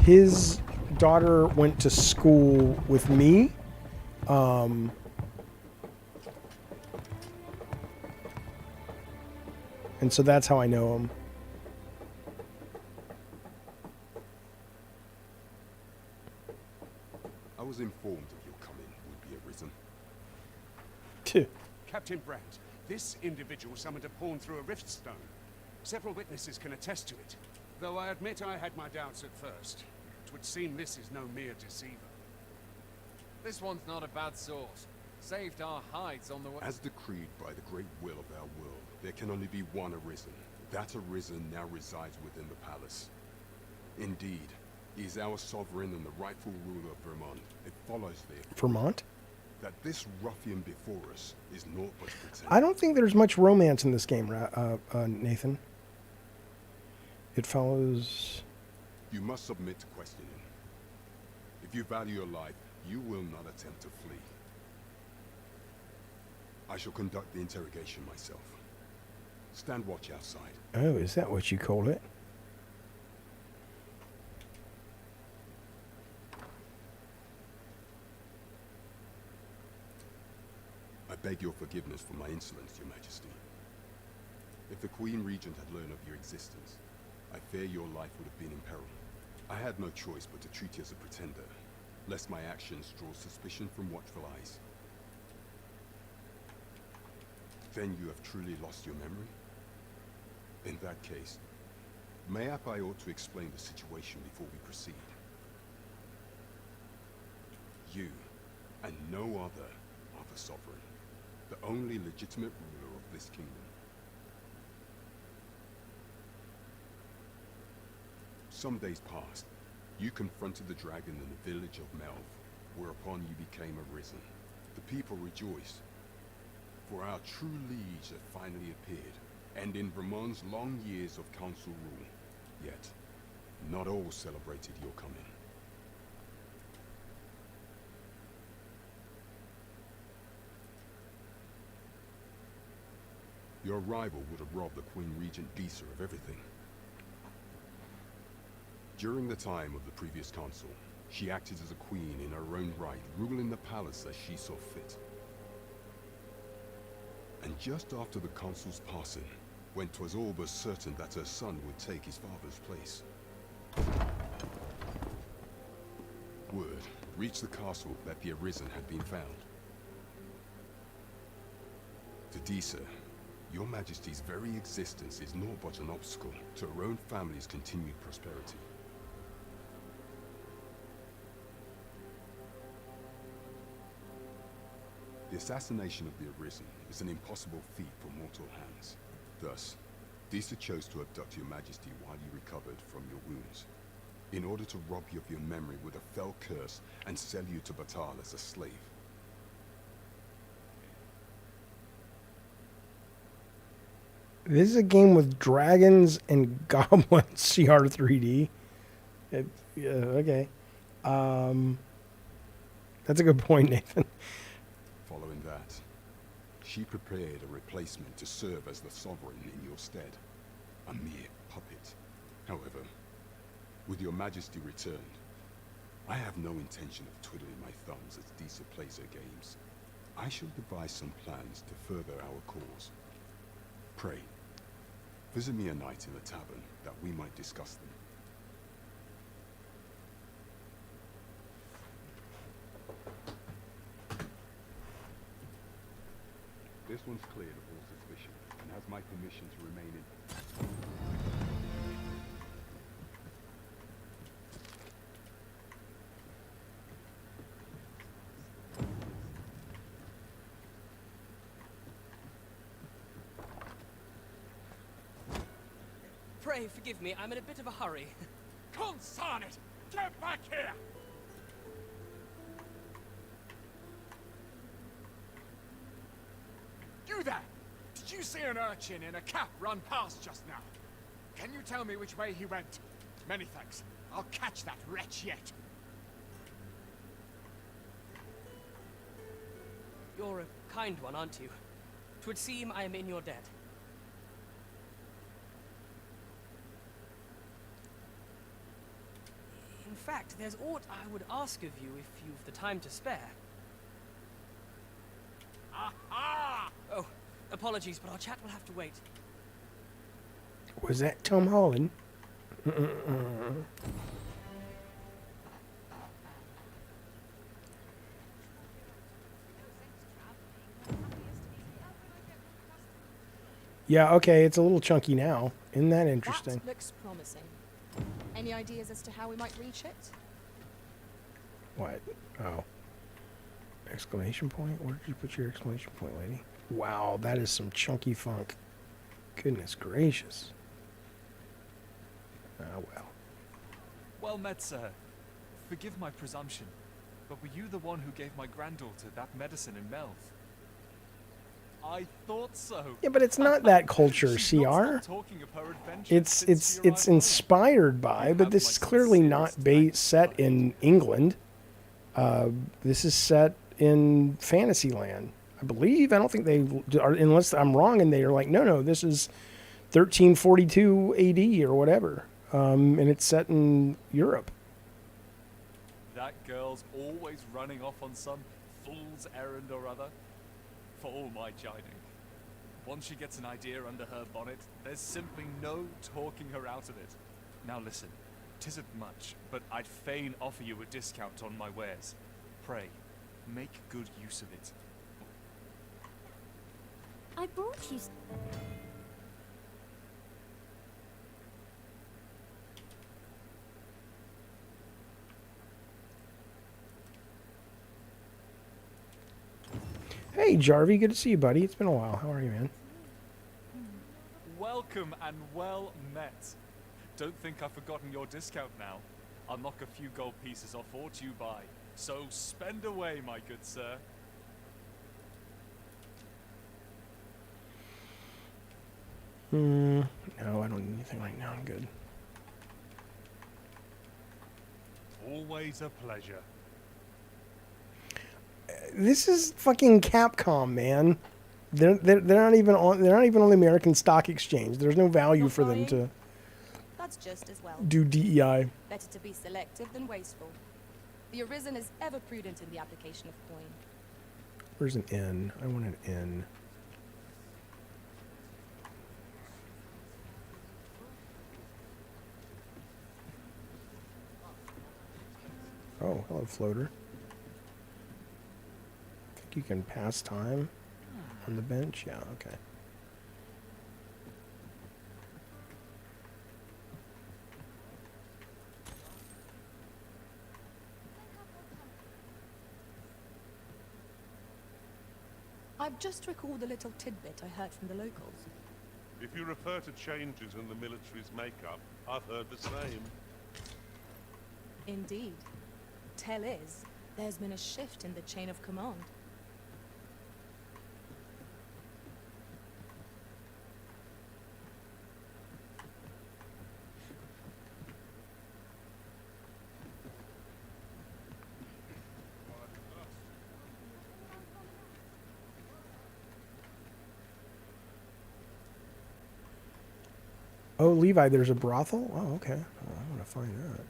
His daughter went to school with me. And so that's how I know him. I was informed of your coming would be arisen. Captain Brandt, this individual summoned a pawn through a rift stone. Several witnesses can attest to it. Though I admit I had my doubts at first. It would seem this is no mere deceiver. This one's not a bad sort. Saved our hides on the way. As decreed by the great will of our world, there can only be one arisen. That arisen now resides within the palace. Indeed, he is our sovereign and the rightful ruler of Vermont. It follows, therefore, Vermont? that this ruffian before us is naught but pretend. I don't think there's much romance in this game, Nathan. It follows... You must submit to questioning. If you value your life, you will not attempt to flee. I shall conduct the interrogation myself. Stand watch outside. Oh, is that what you call it? I beg your forgiveness for my insolence, Your Majesty. If the Queen Regent had learned of your existence, I fear your life would have been in peril. I had no choice but to treat you as a pretender, lest my actions draw suspicion from watchful eyes. Then you have truly lost your memory? In that case, mayhap I ought to explain the situation before we proceed. You, and no other, are the sovereign, the only legitimate ruler of this kingdom. Some days passed. You confronted the dragon in the village of Melv, whereupon you became arisen. The people rejoiced, for our true liege had finally appeared, ending Vermon's long years of council rule. Yet, not all celebrated your coming. Your arrival would have robbed the Queen Regent Disa of everything. During the time of the previous council, she acted as a queen in her own right, ruling the palace as she saw fit. And just after the consul's passing, when 'twas all but certain that her son would take his father's place, word reached the castle that the Arisen had been found. To Disa, your Majesty's very existence is naught but an obstacle to her own family's continued prosperity. The assassination of the Arisen is an impossible feat for mortal hands. Thus, Disa chose to abduct your Majesty while you recovered from your wounds, in order to rob you of your memory with a fell curse and sell you to Batal as a slave. This is a game with dragons and goblins, CR3D. Yeah, okay. That's a good point, Nathan. Following that, she prepared a replacement to serve as the sovereign in your stead. A mere puppet. However, with your Majesty returned, I have no intention of twiddling my thumbs as Disa plays her games. I shall devise some plans to further our cause. Pray, visit me a night in the tavern that we might discuss them. This one's cleared of all suspicion, and has my permission to remain in. Pray forgive me, I'm in a bit of a hurry. Consarn it! Get back here! You there! Did you see an urchin in a cap run past just now? Can you tell me which way he went? Many thanks. I'll catch that wretch yet. You're a kind one, aren't you? 'Twould seem I am in your debt. In fact, there's aught I would ask of you if you've the time to spare. Aha! Oh, apologies, but our chat will have to wait. Was that Tom Holland? Yeah, okay, it's a little chunky now. Isn't that interesting? That looks promising. Any ideas as to how we might reach it? What? Oh. Exclamation point? Where did you put your exclamation point, lady? Wow, that is some chunky funk. Goodness gracious. Ah, well. Well met, sir. Forgive my presumption, but were you the one who gave my granddaughter that medicine in Melv? I thought so. Yeah, but it's not that culture, She's not CR. stopped talking of her adventures since your It's arrival. inspired by, but this is clearly not set in England. This is set in Fantasyland, I believe. I don't think they are, unless I'm wrong, and they are like, no, this is 1342 AD or whatever, and it's set in Europe. That girl's always running off on some fool's errand or other. For all my chiding. Once she gets an idea under her bonnet, there's simply no talking her out of it. Now listen, 'tisn't much, but I'd fain offer you a discount on my wares. Pray, make good use of it. I brought you. Hey, Jarvie, good to see you, buddy. It's been a while. How are you, man? Welcome and well met. Don't think I've forgotten your discount now. I'll knock a few gold pieces off what you buy. So spend away, my good sir. No, I don't need anything right now. I'm good. Always a pleasure. This is fucking Capcom, man. They're not even on the American Stock Exchange. There's no value Not for them buying? to That's just as well. do DEI. Better to be selective than wasteful. The Arisen is ever prudent in the application of coin. Where's an N? I want an N. Oh, hello, floater. Think you can pass time on the bench? Yeah, okay. I've just recalled a little tidbit I heard from the locals. If you refer to changes in the military's makeup, I've heard the same. Indeed. Tell is, there's been a shift in the chain of command. Oh, Levi, there's a brothel? Oh, okay. Oh, I want to find that.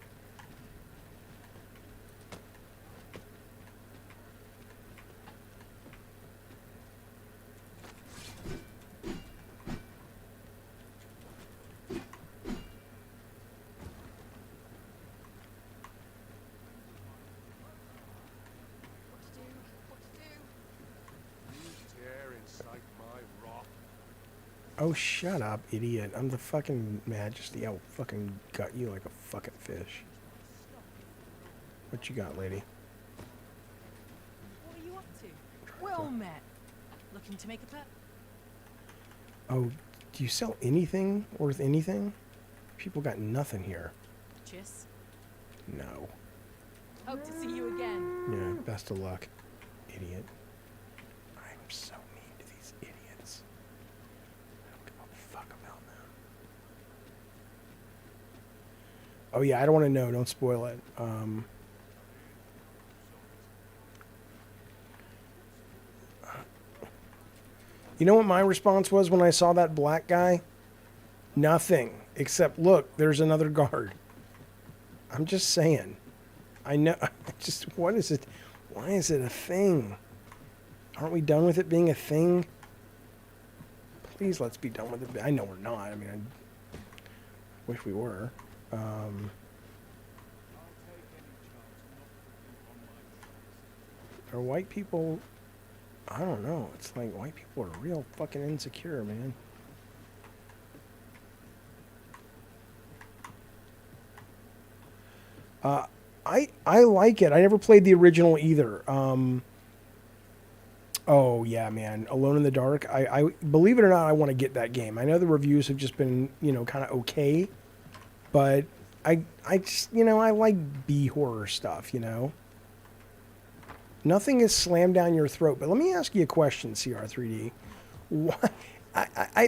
Oh, shut up, idiot. I'm the fucking majesty. I'll fucking gut you like a fucking fish. What you got, lady? What are you up to? Well met. Looking to make a bet? Oh, do you sell anything worth anything? People got nothing here. Cheers. No. Hope to see you again. Yeah, best of luck, idiot. I'm so mean to these idiots. I don't give a fuck about them. Oh yeah, I don't want to know. Don't spoil it. You know what my response was when I saw that black guy? Nothing. Except, look, there's another guard. I'm just saying. I know. Just, what is it? Why is it a thing? Aren't we done with it being a thing? Please, let's be done with it. I know we're not. I mean, I wish we were. Are white people... I don't know. It's like white people are real fucking insecure, man. I like it. I never played the original either. Oh yeah, man. Alone in the Dark. I believe it or not, I want to get that game. I know the reviews have just been, you know, kind of okay, but I just, you know, I like B horror stuff, you know. Nothing is slammed down your throat. But let me ask you a question, CR3D. What,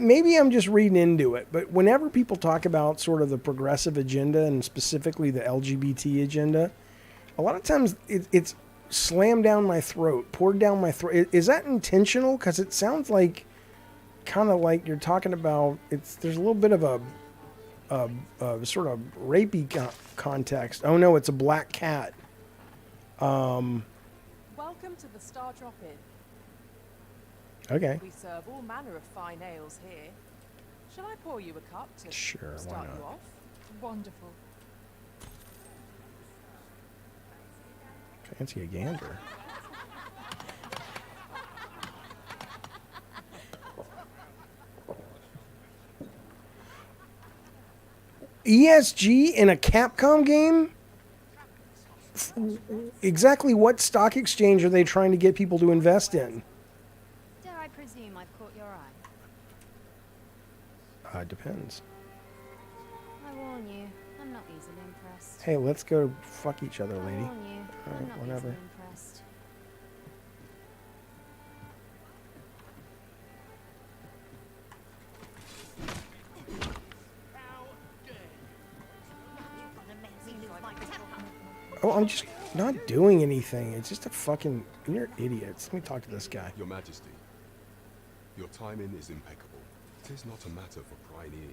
maybe I'm just reading into it, but whenever people talk about sort of the progressive agenda and specifically the LGBT agenda, a lot of times it's slammed down my throat, poured down my throat. Is that intentional? Because it sounds like kind of like you're talking about, there's a little bit of a sort of rapey context. Oh no, it's a black cat. Welcome to the Star Drop-In. Okay. We serve all manner of fine ales here. Shall I pour you a cup to Sure, why start you not? off? Wonderful. Fancy a gander. ESG in a Capcom game? Exactly what stock exchange are they trying to get people to invest in? Dare I presume I've caught your eye? Depends. I warn you, I'm not easily impressed. Hey, let's go fuck each other, I lady. warn you, I'm Alright, not whatever. easily impressed. Oh, I'm just not doing anything. It's just a fucking... You're idiots. Let me talk to this guy. Your Majesty, your timing is impeccable. It is not a matter for prying ears.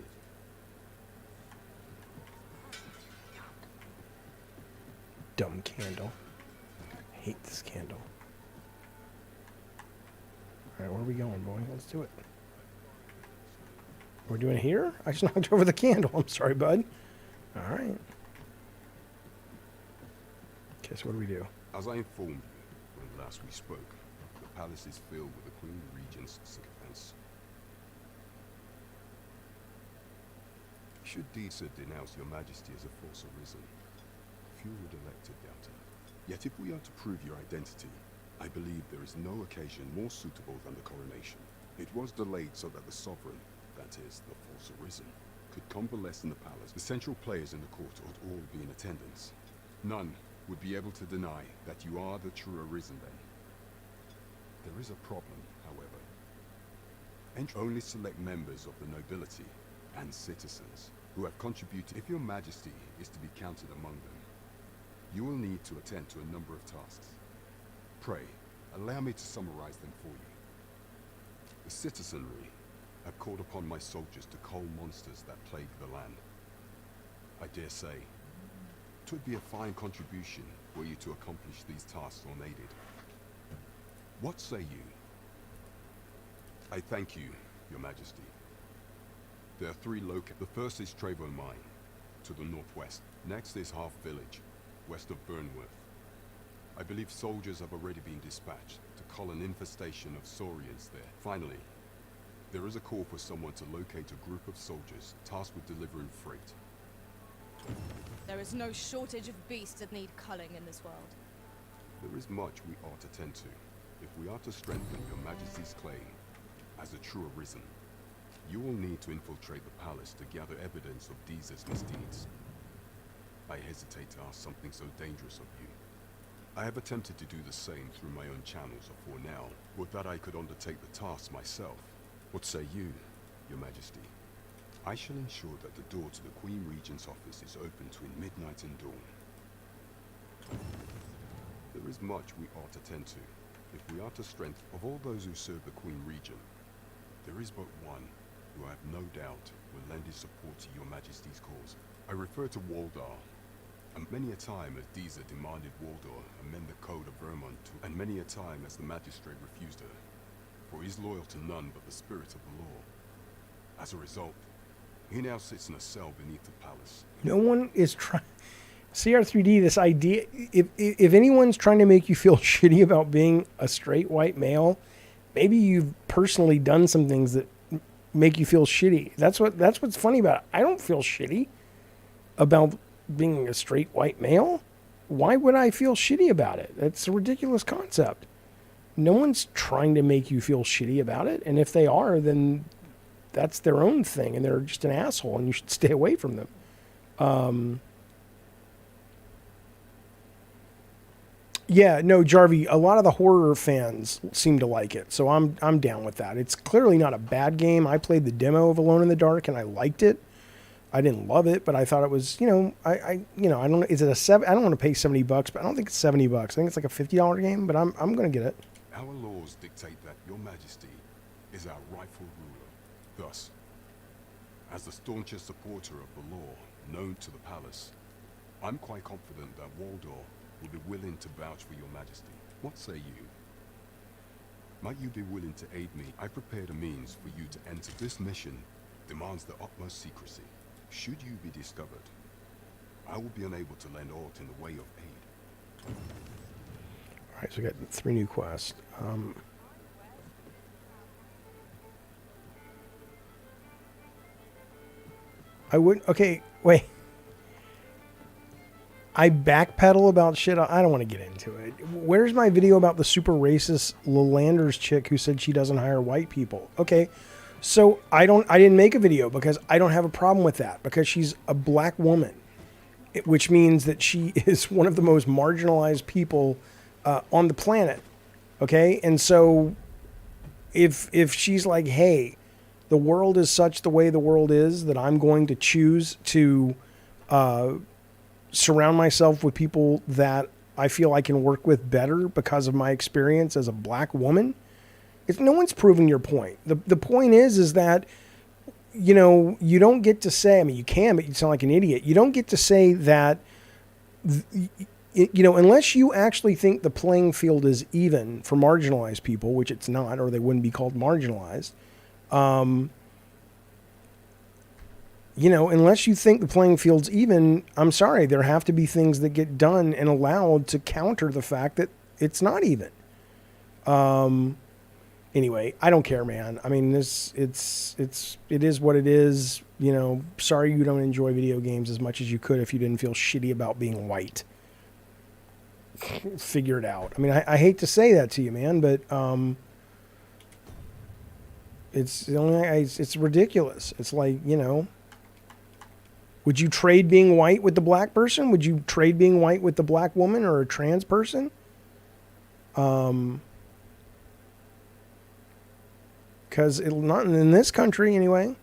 Dumb candle. I hate this candle. Alright, where are we going, boy? Let's do it. We're doing it here? I just knocked over the candle. I'm sorry, bud. Alright. Okay, so what do we do? As I informed you when last we spoke, the palace is filled with the Queen Regent's sycophants. Should Disa denounce your Majesty as a false arisen, few would elect to doubt her. Yet if we are to prove your identity, I believe there is no occasion more suitable than the coronation. It was delayed so that the sovereign, that is, the false arisen, could convalesce in the palace. The central players in the court ought all be in attendance. None would be able to deny that you are the true arisen then. There is a problem, however. Only select members of the nobility and citizens who have contributed. If your Majesty is to be counted among them, you will need to attend to a number of tasks. Pray, allow me to summarize them for you. The citizenry have called upon my soldiers to cull monsters that plague the land. I dare say, 'twould be a fine contribution were you to accomplish these tasks unaided. What say you? I thank you, your Majesty. There are 3 locations. The first is Trevo Mine, to the northwest. Next is Half Village, west of Burnworth. I believe soldiers have already been dispatched to cull an infestation of saurians there. Finally, there is a call for someone to locate a group of soldiers tasked with delivering freight. There is no shortage of beasts that need culling in this world. There is much we ought to tend to, if we are to strengthen your Majesty's claim as a true arisen. You will need to infiltrate the palace to gather evidence of Disa's misdeeds. I hesitate to ask something so dangerous of you. I have attempted to do the same through my own channels afore now. Would that I could undertake the task myself. What say you, your Majesty? I shall ensure that the door to the Queen Regent's office is open between midnight and dawn. There is much we ought to tend to, if we are to strengthen. Of all those who serve the Queen Regent, there is but one who I have no doubt will lend his support to your Majesty's cause. I refer to Waldar. And many a time as Disa demanded Waldar amend the Code of Vermont, and many a time as the magistrate refused her, for he is loyal to none but the spirit of the law. As a result, he now sits in a cell beneath the palace. No one is trying... CR3D, this idea... If anyone's trying to make you feel shitty about being a straight white male, maybe you've personally done some things that make you feel shitty. That's what's funny about it. I don't feel shitty about being a straight white male. Why would I feel shitty about it? That's a ridiculous concept. No one's trying to make you feel shitty about it. And if they are, then that's their own thing. And they're just an asshole and you should stay away from them. Yeah, no, Jarvie, a lot of the horror fans seem to like it. So I'm down with that. It's clearly not a bad game. I played the demo of Alone in the Dark and I liked it. I didn't love it, but I thought it was, I don't know, is it a I don't want to pay $70, but I don't think it's $70. I think it's like a $50 game, but I'm going to get it. Our laws dictate that your Majesty is our rightful ruler. Thus, as the staunchest supporter of the law known to the palace, I'm quite confident that Waldor will be willing to vouch for your Majesty. What say you? Might you be willing to aid me? I prepared a means for you to enter. This mission demands the utmost secrecy. Should you be discovered, I will be unable to lend aught in the way of aid. All right, so we got 3 new quests. I would... Okay, Wait. I backpedal about shit. I don't want to get into it. Where's my video about the super racist Lalanders chick who said she doesn't hire white people? Okay. So I didn't make a video because I don't have a problem with that, because she's a black woman, which means that she is one of the most marginalized people on the planet. Okay. And so if she's like, hey, the world is such the way the world is that I'm going to choose to surround myself with people that I feel I can work with better because of my experience as a black woman. No one's proving your point. The point is that, you know, you don't get to say, I mean, you can, but you sound like an idiot. You don't get to say that, you know, unless you actually think the playing field is even for marginalized people, which it's not, or they wouldn't be called marginalized. You know, unless you think the playing field's even, I'm sorry, there have to be things that get done and allowed to counter the fact that it's not even. Anyway, I don't care, man. I mean, it is what it is. You know, sorry you don't enjoy video games as much as you could if you didn't feel shitty about being white. Figure it out. I mean, I hate to say that to you, man, but it's ridiculous. It's like, you know, would you trade being white with the black person? Would you trade being white with the black woman or a trans person? Because it'll not in this country anyway.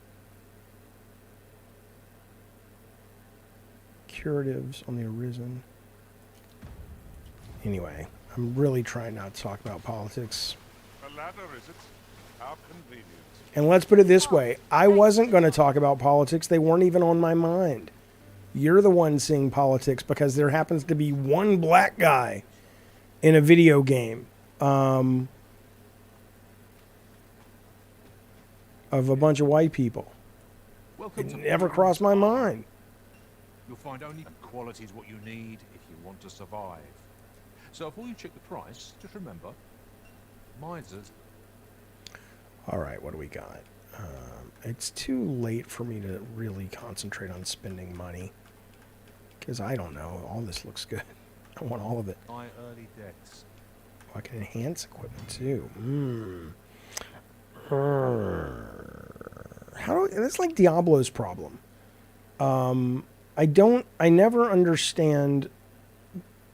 Curatives on the Arisen. Anyway, I'm really trying not to talk about politics. A ladder, is it? How convenient. And let's put it this way. I wasn't going to talk about politics. They weren't even on my mind. You're the one seeing politics because there happens to be one black guy in a video game of a bunch of white people. It never crossed my mind. You'll find only quality is what you need if you want to survive. So before you check the price, just remember, misers. All right, what do we got? It's too late for me to really concentrate on spending money because I don't know. All this looks good. I want all of it. My early deaths. Oh, I can enhance equipment too. That's like Diablo's problem. I never understand,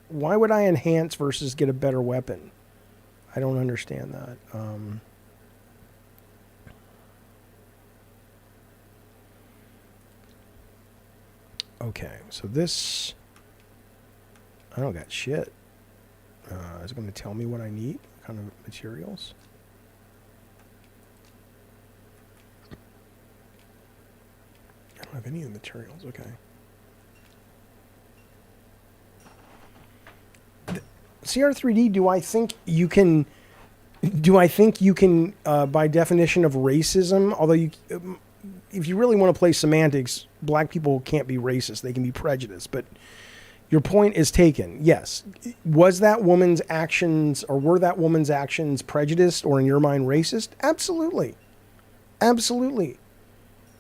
why would I enhance versus get a better weapon? I don't understand that. Okay, so this, I don't got shit. Is it going to tell me what I need? What kind of materials? I don't have any of the materials, okay. CR3D, do I think you can, by definition of racism, although if you really want to play semantics, black people can't be racist. They can be prejudiced. But your point is taken. Yes. Was that woman's actions, or were that woman's actions prejudiced or in your mind racist? Absolutely. Absolutely.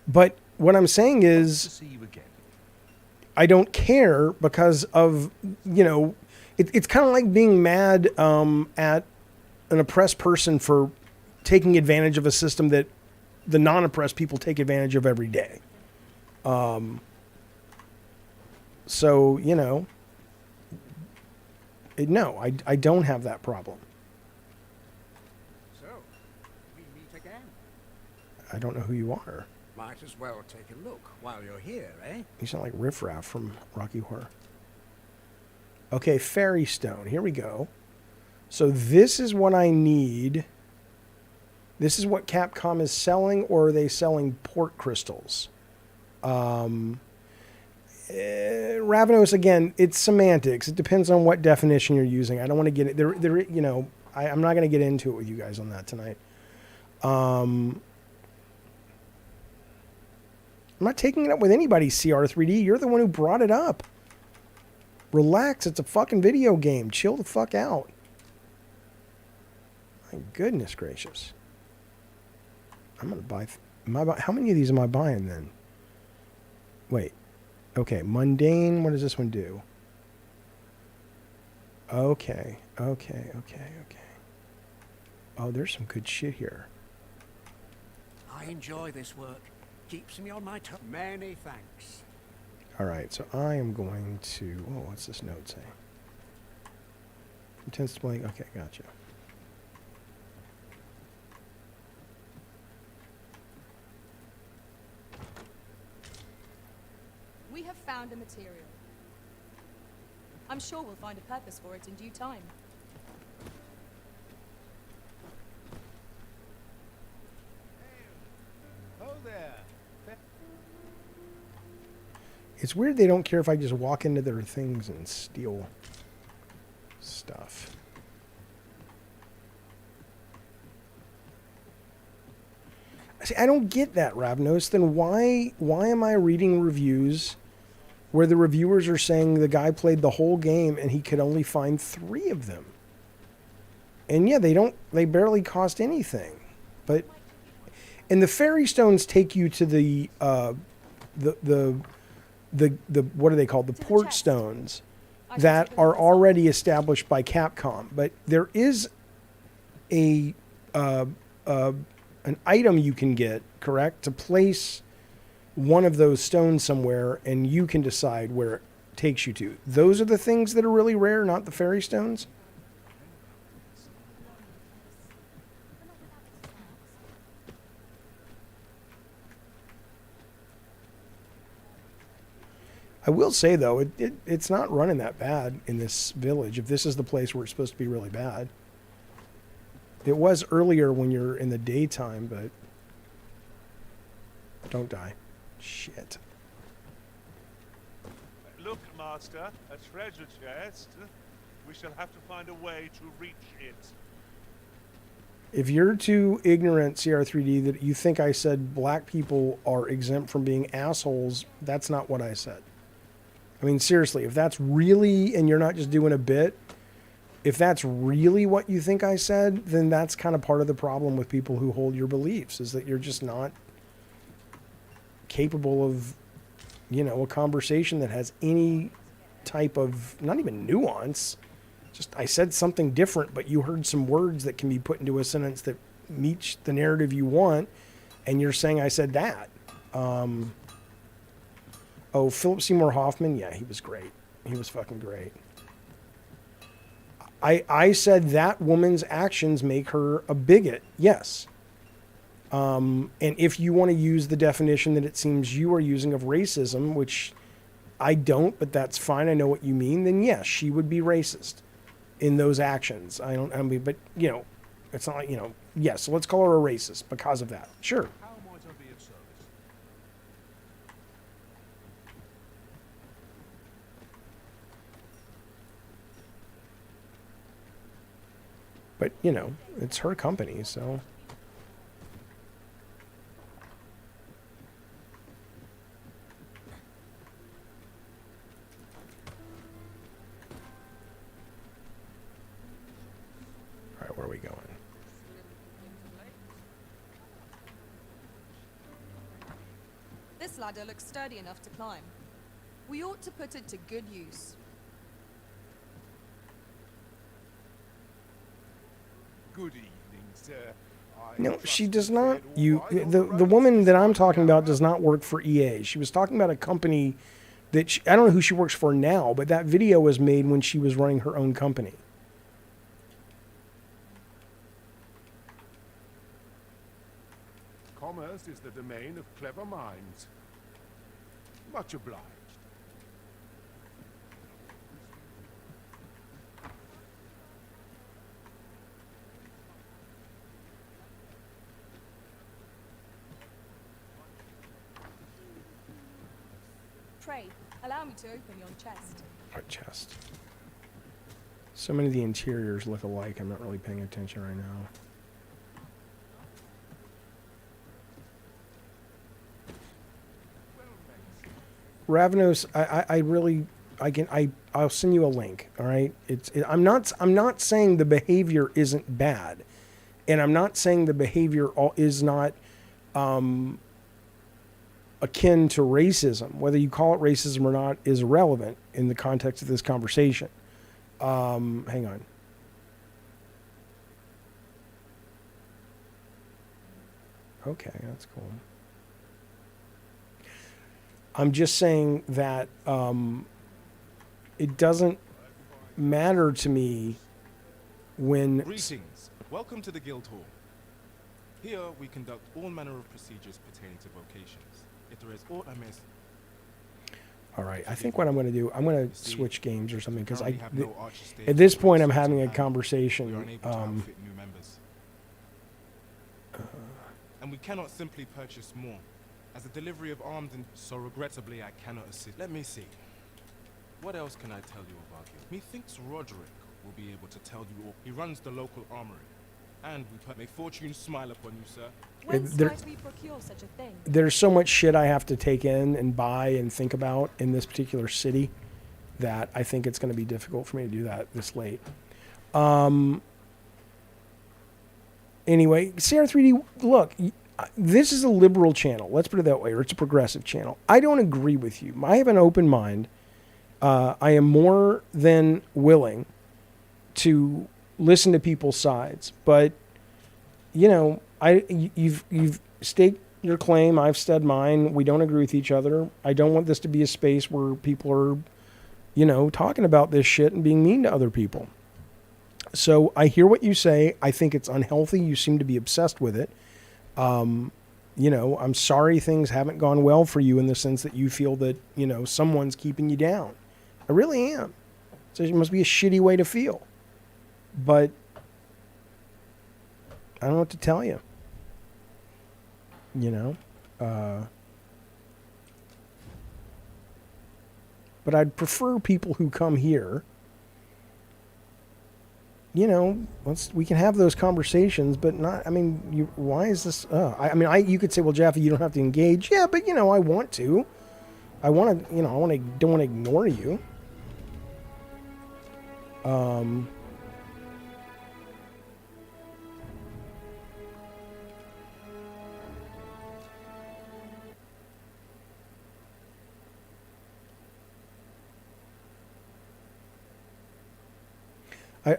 But what I'm saying is, I don't care because of, you know, it's kind of like being mad at an oppressed person for taking advantage of a system that the non-oppressed people take advantage of every day. So, you know, no, I don't have that problem. So, we meet again. I don't know who you are. Might as well take a look while you're here, eh? You sound like Riff Raff from Rocky Horror. Okay, Fairy Stone. Here we go. So this is what I need. This is what Capcom is selling, or are they selling port crystals? Ravenous, again, it's semantics. It depends on what definition you're using. I don't want to get it. There, you know, I'm not going to get into it with you guys on that tonight. I'm not taking it up with anybody, CR3D. You're the one who brought it up. Relax. It's a fucking video game. Chill the fuck out. My goodness gracious. I'm going to buy... how many of these am I buying then? Wait. Okay, mundane. What does this one do? Okay. Oh, there's some good shit here. I enjoy this work. Keeps me on my toes. Many thanks. All right, so I am going to... Oh, what's this note say? Intense blank. Okay, gotcha. We have found a material. I'm sure we'll find a purpose for it in due time. Oh there. It's weird they don't care if I just walk into their things and steal stuff. See, I don't get that, Ravnos. Then why am I reading reviews where the reviewers are saying the guy played the whole game and he could only find 3 of them? And yeah, they barely cost anything. But and the fairy stones take you to the what are they called? The port stones that are already established by Capcom. But there is an item you can get, correct, to place one of those stones somewhere, and you can decide where it takes you to. Those are the things that are really rare, not the fairy stones. I will say, though, it's not running that bad in this village, if this is the place where it's supposed to be really bad. It was earlier when you're in the daytime, but... Don't die. Shit. Look, Master, a treasure chest. We shall have to find a way to reach it. If you're too ignorant, CR3D, that you think I said black people are exempt from being assholes, that's not what I said. I mean, seriously, if that's really, and you're not just doing a bit, if that's really what you think I said, then that's kind of part of the problem with people who hold your beliefs, is that you're just not capable of, you know, a conversation that has any type of, not even nuance. Just, I said something different, but you heard some words that can be put into a sentence that meets the narrative you want, and you're saying I said that. Oh, Philip Seymour Hoffman, yeah, he was great. He was fucking great. I said that woman's actions make her a bigot, yes. And if you want to use the definition that it seems you are using of racism, which I don't, but that's fine, I know what you mean, then yes, she would be racist in those actions. I mean, but, you know, it's not like, you know, yes, so let's call her a racist because of that. Sure. How might I be of service? But, you know, it's her company, so... All right, where are we going? This ladder looks sturdy enough to climb. We ought to put it to good use. Good evening, sir. No, she does not. The woman that I'm talking about does not work for EA. She was talking about a company that I don't know who she works for now, but that video was made when she was running her own company. Commerce is the domain of clever minds. Much obliged. Pray, allow me to open your chest. What chest? So many of the interiors look alike. I'm not really paying attention right now. Ravnos, I'll send you a link. All right. I'm not saying the behavior isn't bad, and I'm not saying the behavior is not, akin to racism. Whether you call it racism or not is irrelevant in the context of this conversation. Hang on. Okay, that's cool. I'm just saying that it doesn't matter to me when... Greetings. Welcome to the Guild Hall. Here we conduct all manner of procedures pertaining to vocations. If there is aught amiss... All right, I think what I'm going to do, I'm going to switch games or something, because at this point I'm having a conversation. And we cannot simply purchase more, as the delivery of arms and... So regrettably I cannot assist. Let me see. What else can I tell you about him? Methinks Roderick will be able to tell you all. He runs the local armory. And may fortune smile upon you, sir. Whence might we procure such a thing? There's so much shit I have to take in and buy and think about in this particular city that I think it's going to be difficult for me to do that this late. Anyway, CR3D, look, this is a liberal channel. Let's put it that way, or it's a progressive channel. I don't agree with you. I have an open mind. I am more than willing to listen to people's sides, but you've staked your claim, I've staked mine. We don't agree with each other. I don't want this to be a space where people are, talking about this shit and being mean to other people. So I hear what you say. I think it's unhealthy. You seem to be obsessed with it. I'm sorry things haven't gone well for you in the sense that you feel that, someone's keeping you down. I really am. So it must be a shitty way to feel. But I don't know what to tell you. But I'd prefer people who come here, we can have those conversations, but not, why is this, you could say, well, Jaffe, you don't have to engage. Yeah, but, I want to. I want to, don't want to ignore you.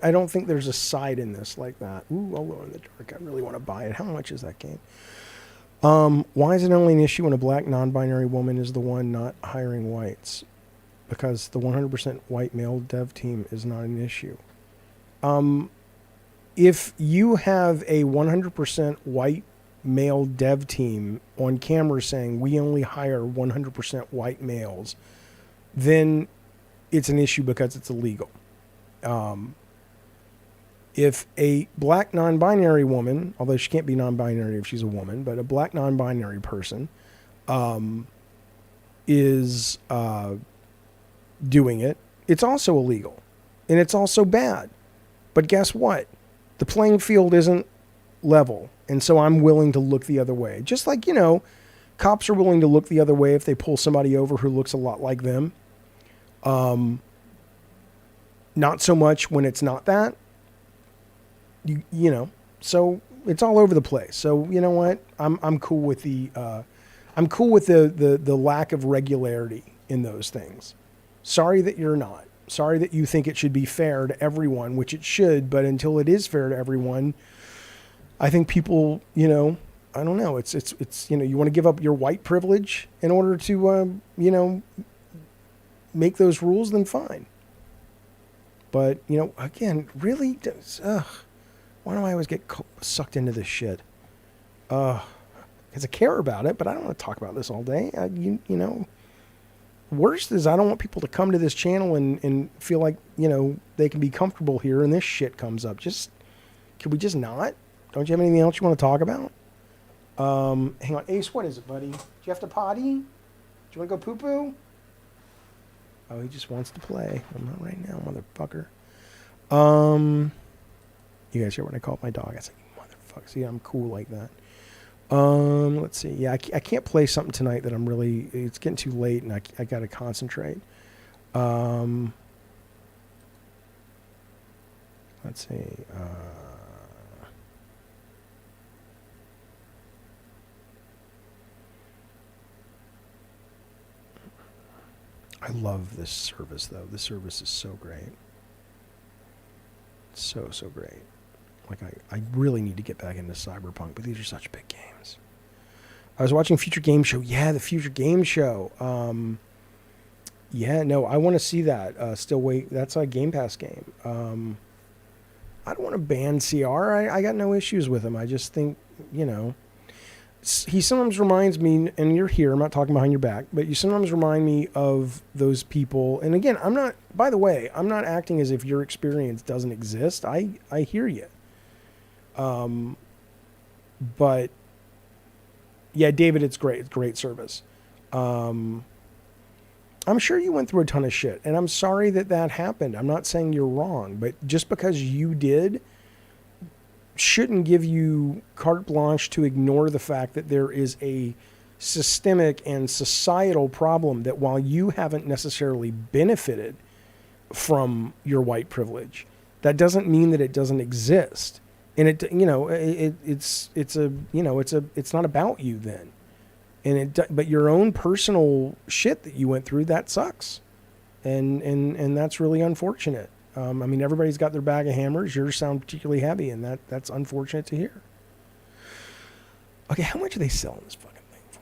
I don't think there's a side in this like that. Ooh, Alone in the Dark. I really want to buy it. How much is that game? Why is it only an issue when a black non-binary woman is the one not hiring whites? Because the 100% white male dev team is not an issue. If you have a 100% white male dev team on camera saying we only hire 100% white males, then it's an issue because it's illegal. If a black non-binary woman, although she can't be non-binary if she's a woman, but a black non-binary person is doing it, it's also illegal. And it's also bad. But guess what? The playing field isn't level. And so I'm willing to look the other way. Just like, cops are willing to look the other way if they pull somebody over who looks a lot like them. Not so much when it's not that. So it's all over the place. So you know what? I'm cool with the lack of regularity in those things. Sorry that you're not. Sorry that you think it should be fair to everyone, which it should, but until it is fair to everyone, I think people, I don't know. It's you want to give up your white privilege in order to make those rules, then fine. But, again, really, why do I always get sucked into this shit? Because I care about it, but I don't want to talk about this all day. Worst is I don't want people to come to this channel and feel like, they can be comfortable here and this shit comes up. Can we just not? Don't you have anything else you want to talk about? Hang on. Ace, what is it, buddy? Do you have to potty? Do you want to go poo-poo? Oh, he just wants to play. I'm not right now, motherfucker. You guys hear what I call my dog? I say, motherfucker. See, I'm cool like that. Let's see. Yeah, I can't play something tonight that it's getting too late and I got to concentrate. Let's see. I love this service, though. This service is so great. So great. Like, I really need to get back into Cyberpunk, but these are such big games. I was watching Future Game Show. Yeah, the Future Game Show. Yeah, no, I want to see that. Still wait. That's a Game Pass game. I don't want to ban CR. I got no issues with him. I just think, you know, he sometimes reminds me, and you're here, I'm not talking behind your back, but you sometimes remind me of those people. And again, I'm not, by the way, I'm not acting as if your experience doesn't exist. I hear you. But yeah, David, it's great. It's great service. I'm sure you went through a ton of shit, and I'm sorry that happened. I'm not saying you're wrong, but just because you did shouldn't give you carte blanche to ignore the fact that there is a systemic and societal problem that while you haven't necessarily benefited from your white privilege, that doesn't mean that it doesn't exist. And it's not about you then. But your own personal shit that you went through, that sucks. And that's really unfortunate. I mean, everybody's got their bag of hammers. Yours sound particularly heavy, and that's unfortunate to hear. Okay, how much are they selling this fucking thing for?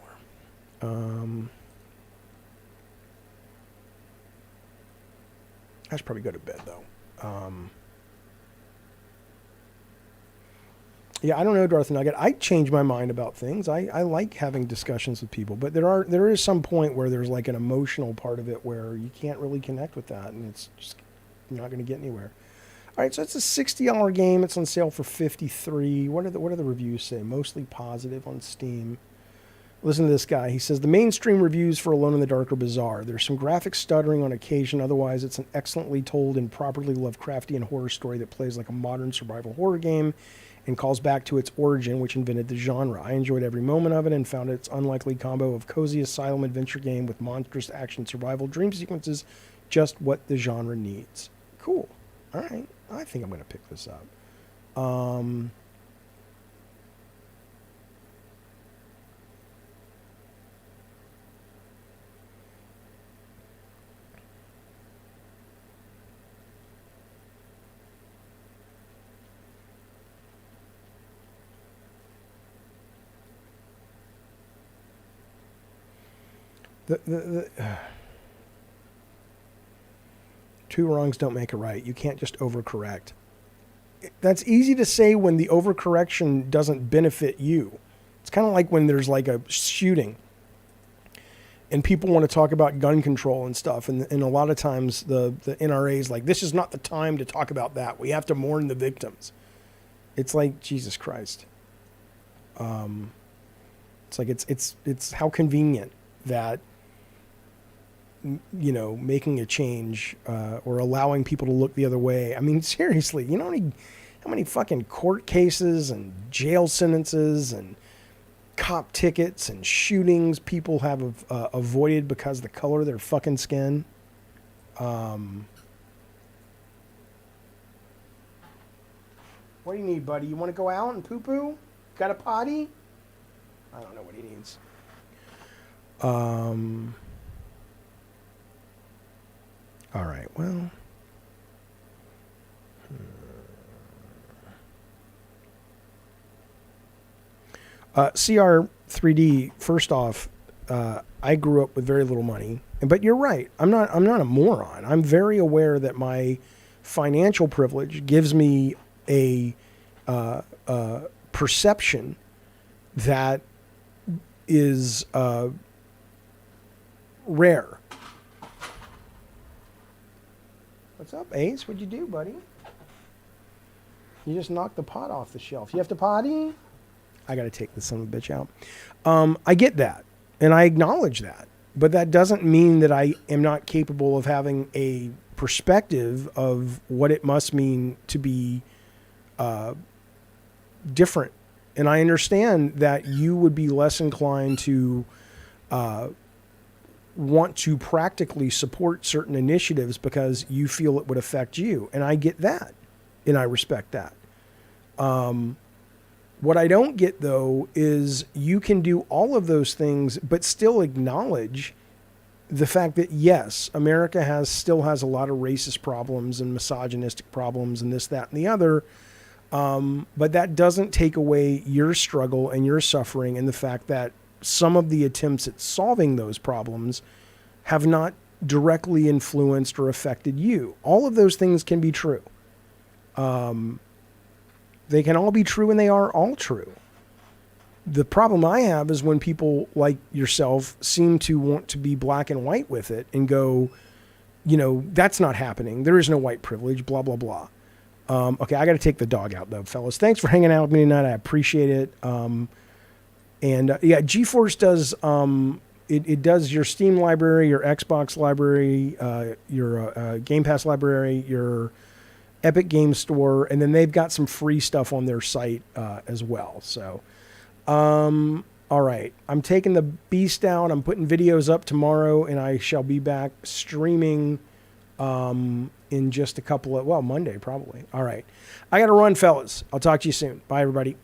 I should probably go to bed, though. Yeah, I don't know, Darth Nugget. I change my mind about things. I like having discussions with people, but there is some point where there's like an emotional part of it where you can't really connect with that, and it's just not going to get anywhere. All right, so it's a $60 game. It's on sale for $53. What do the reviews say? Mostly positive on Steam. Listen to this guy. He says, the mainstream reviews for Alone in the Dark are bizarre. There's some graphic stuttering on occasion. Otherwise, it's an excellently told and properly Lovecraftian horror story that plays like a modern survival horror game and calls back to its origin, which invented the genre. I enjoyed every moment of it and found its unlikely combo of cozy asylum adventure game with monstrous action survival dream sequences just what the genre needs. Cool. All right. I think I'm going to pick this up. Two wrongs don't make a right. You can't just overcorrect. That's easy to say when the overcorrection doesn't benefit you. It's kind of like when there's like a shooting and people want to talk about gun control and stuff. And a lot of times the NRA is like, this is not the time to talk about that. We have to mourn the victims. It's like, Jesus Christ. It's like, it's how convenient that, you know, making a change or allowing people to look the other way. I mean, seriously, you know how many fucking court cases and jail sentences and cop tickets and shootings people have avoided because of the color of their fucking skin? What do you need, buddy? You want to go out and poo-poo? Got a potty? I don't know what he needs. All right, well. CR3D, first off, I grew up with very little money. But you're right. I'm not a moron. I'm very aware that my financial privilege gives me a perception that is rare. What's up, Ace? What'd you do, buddy? You just knocked the pot off the shelf. You have to potty? I got to take this son of a bitch out. I get that, and I acknowledge that. But that doesn't mean that I am not capable of having a perspective of what it must mean to be different. And I understand that you would be less inclined to want to practically support certain initiatives because you feel it would affect you. And I get that, and I respect that. What I don't get, though, is you can do all of those things but still acknowledge the fact that, yes, America still has a lot of racist problems and misogynistic problems and this, that, and the other. But that doesn't take away your struggle and your suffering and the fact that some of the attempts at solving those problems have not directly influenced or affected you. All of those things can be true. They can all be true, and they are all true. The problem I have is when people like yourself seem to want to be black and white with it and go, that's not happening. There is no white privilege, blah, blah, blah. Okay, I got to take the dog out, though, fellas. Thanks for hanging out with me tonight. I appreciate it. GeForce does... It does your Steam library, your Xbox library, your Game Pass library, your Epic Game Store, and then they've got some free stuff on their site as well. So, all right. I'm taking the beast out. I'm putting videos up tomorrow, and I shall be back streaming in just a couple of, Monday probably. All right. I got to run, fellas. I'll talk to you soon. Bye, everybody.